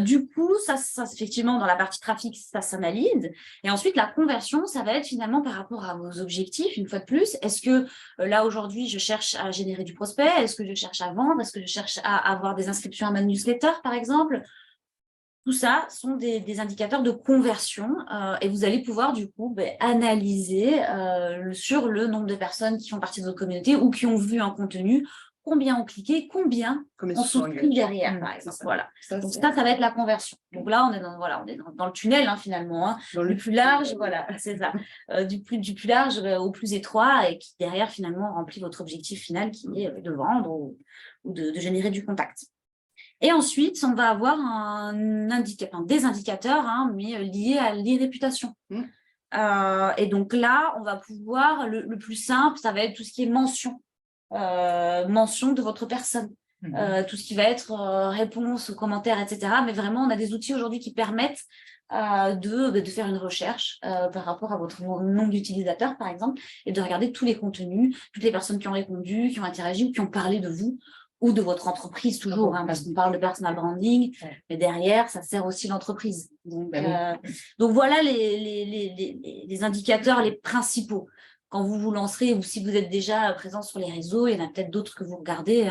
Du coup, ça, effectivement, dans la partie trafic, ça s'analyse. Et ensuite, la conversion, ça va être finalement par rapport à vos objectifs, une fois de plus. Est-ce que là, aujourd'hui, je cherche à générer du prospect? Est-ce que je cherche à vendre? Est-ce que je cherche à avoir des inscriptions à ma newsletter, par exemple? Tout ça sont des indicateurs de conversion et vous allez pouvoir du coup analyser sur le nombre de personnes qui font partie de votre communauté ou qui ont vu un contenu, combien ont cliqué, combien ont souscrit derrière, par exemple. Voilà. Donc ça va être la conversion. Donc là, on est dans le tunnel finalement. Hein. Du plus large, voilà, c'est ça. Du plus large au plus étroit et qui derrière finalement remplit votre objectif final qui est de vendre ou de générer du contact. Et ensuite, on va avoir des indicateurs, mais liés à l'e-réputation. Et donc là, on va pouvoir, le plus simple, ça va être tout ce qui est mention de votre personne. Tout ce qui va être réponse aux commentaires, etc. Mais vraiment, on a des outils aujourd'hui qui permettent de faire une recherche par rapport à votre nombre d'utilisateurs, par exemple, et de regarder tous les contenus, toutes les personnes qui ont répondu, qui ont interagi ou qui ont parlé de vous ou de votre entreprise toujours, parce qu'on parle de personal branding, mais derrière, ça sert aussi l'entreprise. Donc voilà les indicateurs, les principaux. Quand vous vous lancerez ou si vous êtes déjà présent sur les réseaux, il y en a peut-être d'autres que vous regardez,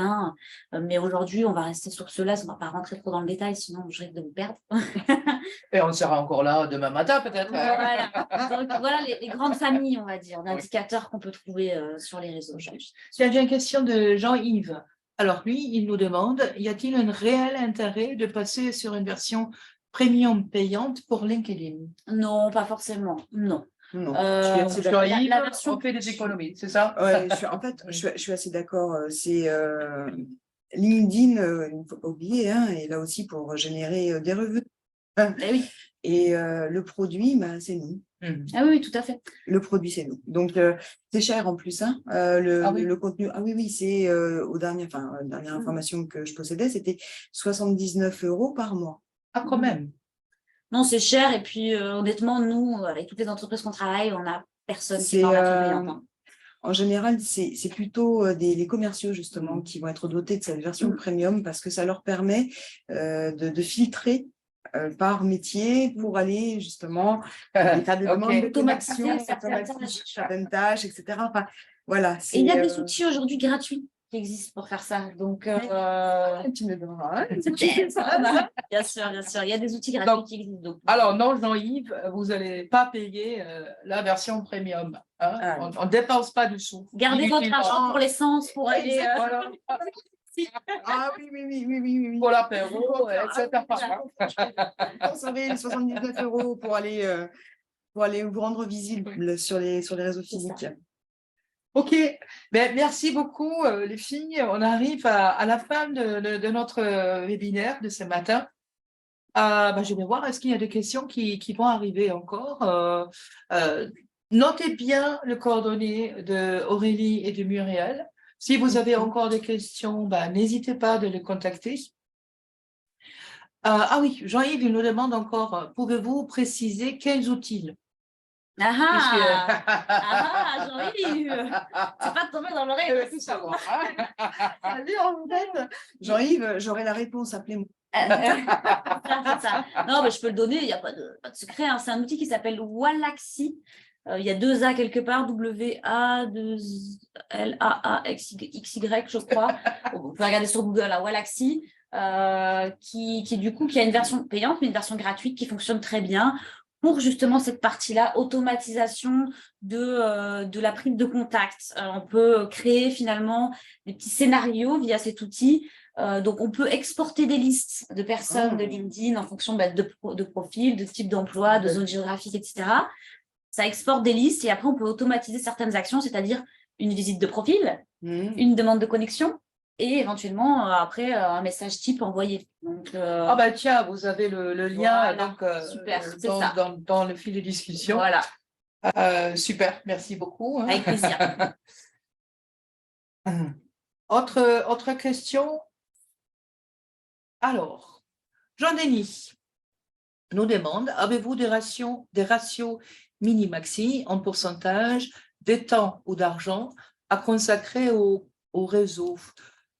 mais aujourd'hui, on va rester sur ceux-là, on ne va pas rentrer trop dans le détail, sinon je risque de vous perdre. Et on sera encore là demain matin, peut-être. Voilà. Donc voilà les grandes familles, on va dire, d'indicateurs qu'on peut trouver sur les réseaux aujourd'hui. J'ai une question de Jean-Yves. Alors lui, il nous demande, y a-t-il un réel intérêt de passer sur une version premium payante pour LinkedIn? Non, pas forcément, non. Non. Jean-Yves, la version... on fait des économies, c'est ça? Ouais, je suis assez d'accord. C'est LinkedIn, il ne faut pas oublier, et là aussi pour générer des revenus. Oui. Et le produit, c'est nous. Ah oui, tout à fait. Le produit, c'est nous. Donc, c'est cher en plus. Le contenu, oui, c'est dernière information que je possédais, c'était 79 € par mois. Ah, quand même. Non, c'est cher. Et puis, honnêtement, nous, avec toutes les entreprises qu'on travaille, on n'a personne qui parle à tout. En général, c'est plutôt les commerciaux, justement, qui vont être dotés de cette version premium parce que ça leur permet de filtrer par métier pour aller justement faire des demandes d'automation, certaines tâches, etc. Enfin, voilà. Et il y a des outils aujourd'hui gratuits qui existent pour faire ça. Donc, tu me donneras. Bien sûr. Il y a des outils gratuits qui existent. Donc. Alors, non, Jean-Yves, vous n'allez pas payer la version premium. On ne dépense pas du sous. Gardez votre argent pour l'essence, pour aller... Ah oui. Pour l'apéro, etc. Vous savez, les 79 € pour aller vous rendre visible sur les réseaux physiques. Ok, merci beaucoup les filles. On arrive à la fin de notre webinaire de ce matin. Je vais voir, est-ce qu'il y a des questions qui vont arriver encore. Notez bien le coordonnées d'Aurélie et de Muriel. Si vous avez encore des questions, n'hésitez pas de les contacter. Oui, Jean-Yves il nous demande encore, pouvez-vous préciser quels outils? Jean-Yves, c'est pas tombé dans l'oreille. Tout savoir. Jean-Yves, j'aurai la réponse, appelez-moi. Non, mais je peux le donner, il n'y a pas de secret. C'est un outil qui s'appelle Wallaxy. Il y a 2 A quelque part, W-A-2-L-A-A-X-Y, je crois. Vous pouvez regarder sur Google, Wallaxy, qui du coup, qui a une version payante, mais une version gratuite qui fonctionne très bien pour justement cette partie-là, automatisation de la prise de contact. On peut créer finalement des petits scénarios via cet outil. Donc, on peut exporter des listes de personnes de LinkedIn en fonction de profils, de type d'emploi, de zone géographique, etc. Ça exporte des listes et après, on peut automatiser certaines actions, c'est-à-dire une visite de profil, une demande de connexion, et éventuellement, après, un message type envoyé. Donc, Ah bah tiens, vous avez le lien voilà, donc, super, c'est ça. dans le fil de discussion. Voilà, Super, merci beaucoup. Hein. avec plaisir. Autre question? Alors, Jean-Denis nous demande, avez-vous des ratios mini-maxi en pourcentage de temps ou d'argent à consacrer au réseau,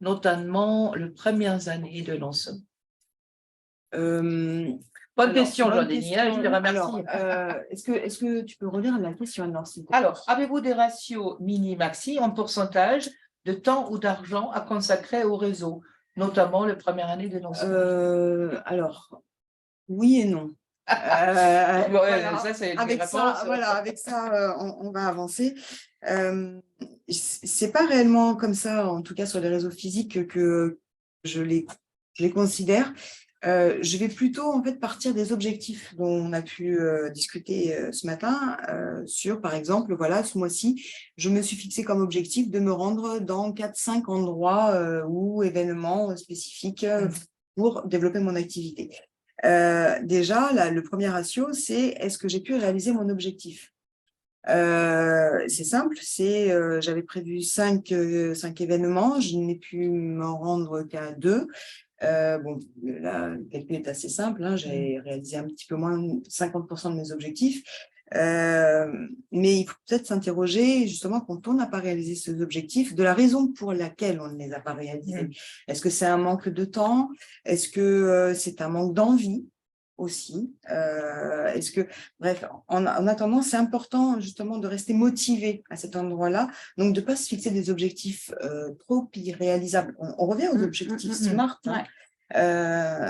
notamment les premières années de lancement? Bonne question, Jean-Denis, je te remercie. Est-ce que tu peux relire la question, alors, s'il te plaît? Alors, avez-vous des ratios mini-maxi en pourcentage de temps ou d'argent à consacrer au réseau, notamment les premières années de lancement? Alors, oui et non. Ouais, Voilà. ça, c'est une Avec ça, réponse. voilà, avec ça, on va avancer. C'est pas réellement comme ça, en tout cas sur les réseaux physiques, que je les considère. Je vais plutôt en fait partir des objectifs dont on a pu discuter ce matin sur, par exemple, voilà, ce mois-ci, je me suis fixé comme objectif de me rendre dans 4-5 endroits ou événements spécifiques pour développer mon activité. Déjà, là, le premier ratio, c'est est-ce que j'ai pu réaliser mon objectif? C'est simple, j'avais prévu 5 événements, je n'ai pu m'en rendre qu'à 2. Bon, là, le calcul est assez simple, hein, j'ai réalisé un petit peu moins de 50% de mes objectifs. Mais il faut peut-être s'interroger, justement, quand on n'a pas réalisé ces objectifs, de la raison pour laquelle on ne les a pas réalisés. Est-ce que c'est un manque de temps? Est-ce que c'est un manque d'envie aussi? Bref, en attendant, c'est important justement de rester motivé à cet endroit-là, donc de ne pas se fixer des objectifs trop irréalisables. On revient aux objectifs SMART. Hein. Ouais.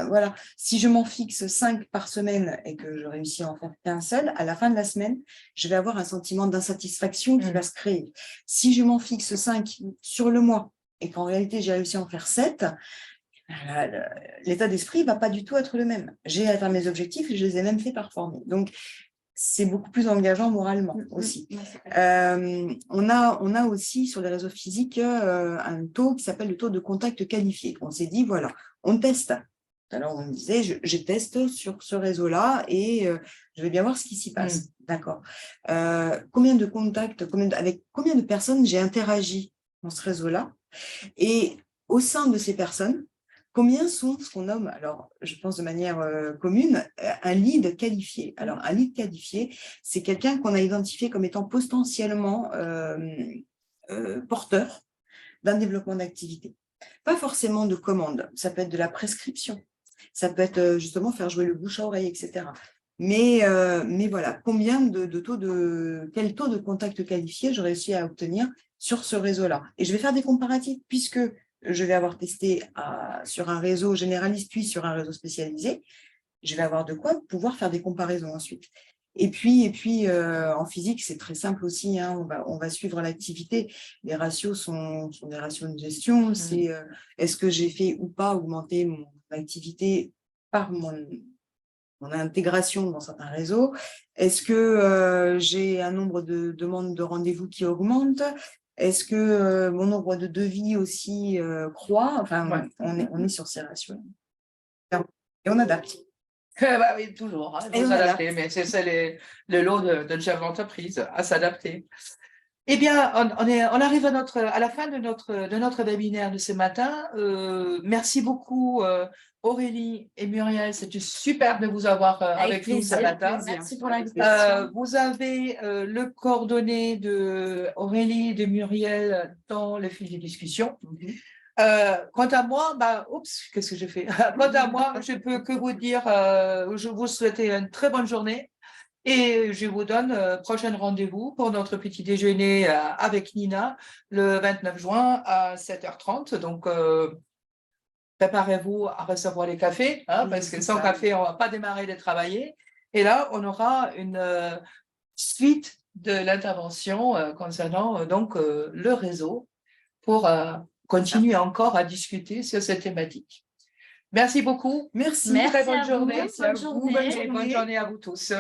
Voilà, si je m'en fixe 5 par semaine et que je réussis à en faire qu'un seul, à la fin de la semaine, je vais avoir un sentiment d'insatisfaction qui va se créer. Si je m'en fixe 5 sur le mois et qu'en réalité j'ai réussi à en faire 7, l'état d'esprit ne va pas du tout être le même. J'ai atteint mes objectifs et je les ai même fait performer. Donc, c'est beaucoup plus engageant moralement aussi. On a aussi sur les réseaux physiques un taux qui s'appelle le taux de contact qualifié. On s'est dit, voilà, on teste. Alors, on me disait, je teste sur ce réseau-là et je vais bien voir ce qui s'y passe. D'accord. Combien de contacts, avec combien de personnes j'ai interagi dans ce réseau-là? Et au sein de ces personnes, combien sont ce qu'on nomme, alors je pense de manière commune, un lead qualifié. Alors un lead qualifié, c'est quelqu'un qu'on a identifié comme étant potentiellement porteur d'un développement d'activité. Pas forcément de commande, ça peut être de la prescription, ça peut être justement faire jouer le bouche à oreille, etc. Mais voilà, quel taux de contact qualifié j'aurais réussi à obtenir sur ce réseau-là. Et je vais faire des comparatifs puisque je vais avoir testé sur un réseau généraliste, puis sur un réseau spécialisé. Je vais avoir de quoi pouvoir faire des comparaisons ensuite. Et puis en physique, c'est très simple aussi. Hein, on va suivre l'activité. Les ratios sont des ratios de gestion. C'est est-ce que j'ai fait ou pas augmenter mon activité par mon intégration dans certains réseaux? Est-ce que j'ai un nombre de demandes de rendez-vous qui augmente? Est-ce que mon nombre de devis aussi croît? Enfin, on est sur ces ratios. Et on adapte. Bah oui, toujours, hein, il faut s'adapter, mais c'est le lot de chef d'entreprise, à s'adapter. Eh bien, on arrive à la fin de notre webinaire de ce matin. Merci beaucoup, Aurélie et Muriel. C'était super de vous avoir avec nous ce matin. Merci pour l'invitation. Vous avez le coordonnées de Aurélie et de Muriel dans le fil de discussion. Quant à moi, qu'est-ce que j'ai fait? Quant à moi, je peux que vous dire, je vous souhaite une très bonne journée. Et je vous donne prochain rendez-vous pour notre petit déjeuner avec Nina le 29 juin à 7h30. Donc, préparez-vous à recevoir les cafés, hein, parce que sans café, on ne va pas démarrer de travailler. Et là, on aura une suite de l'intervention concernant donc le réseau pour continuer encore à discuter sur cette thématique. Merci beaucoup. Merci. Merci très bonne à vous. journée. Bonne journée. Bonne journée à vous tous.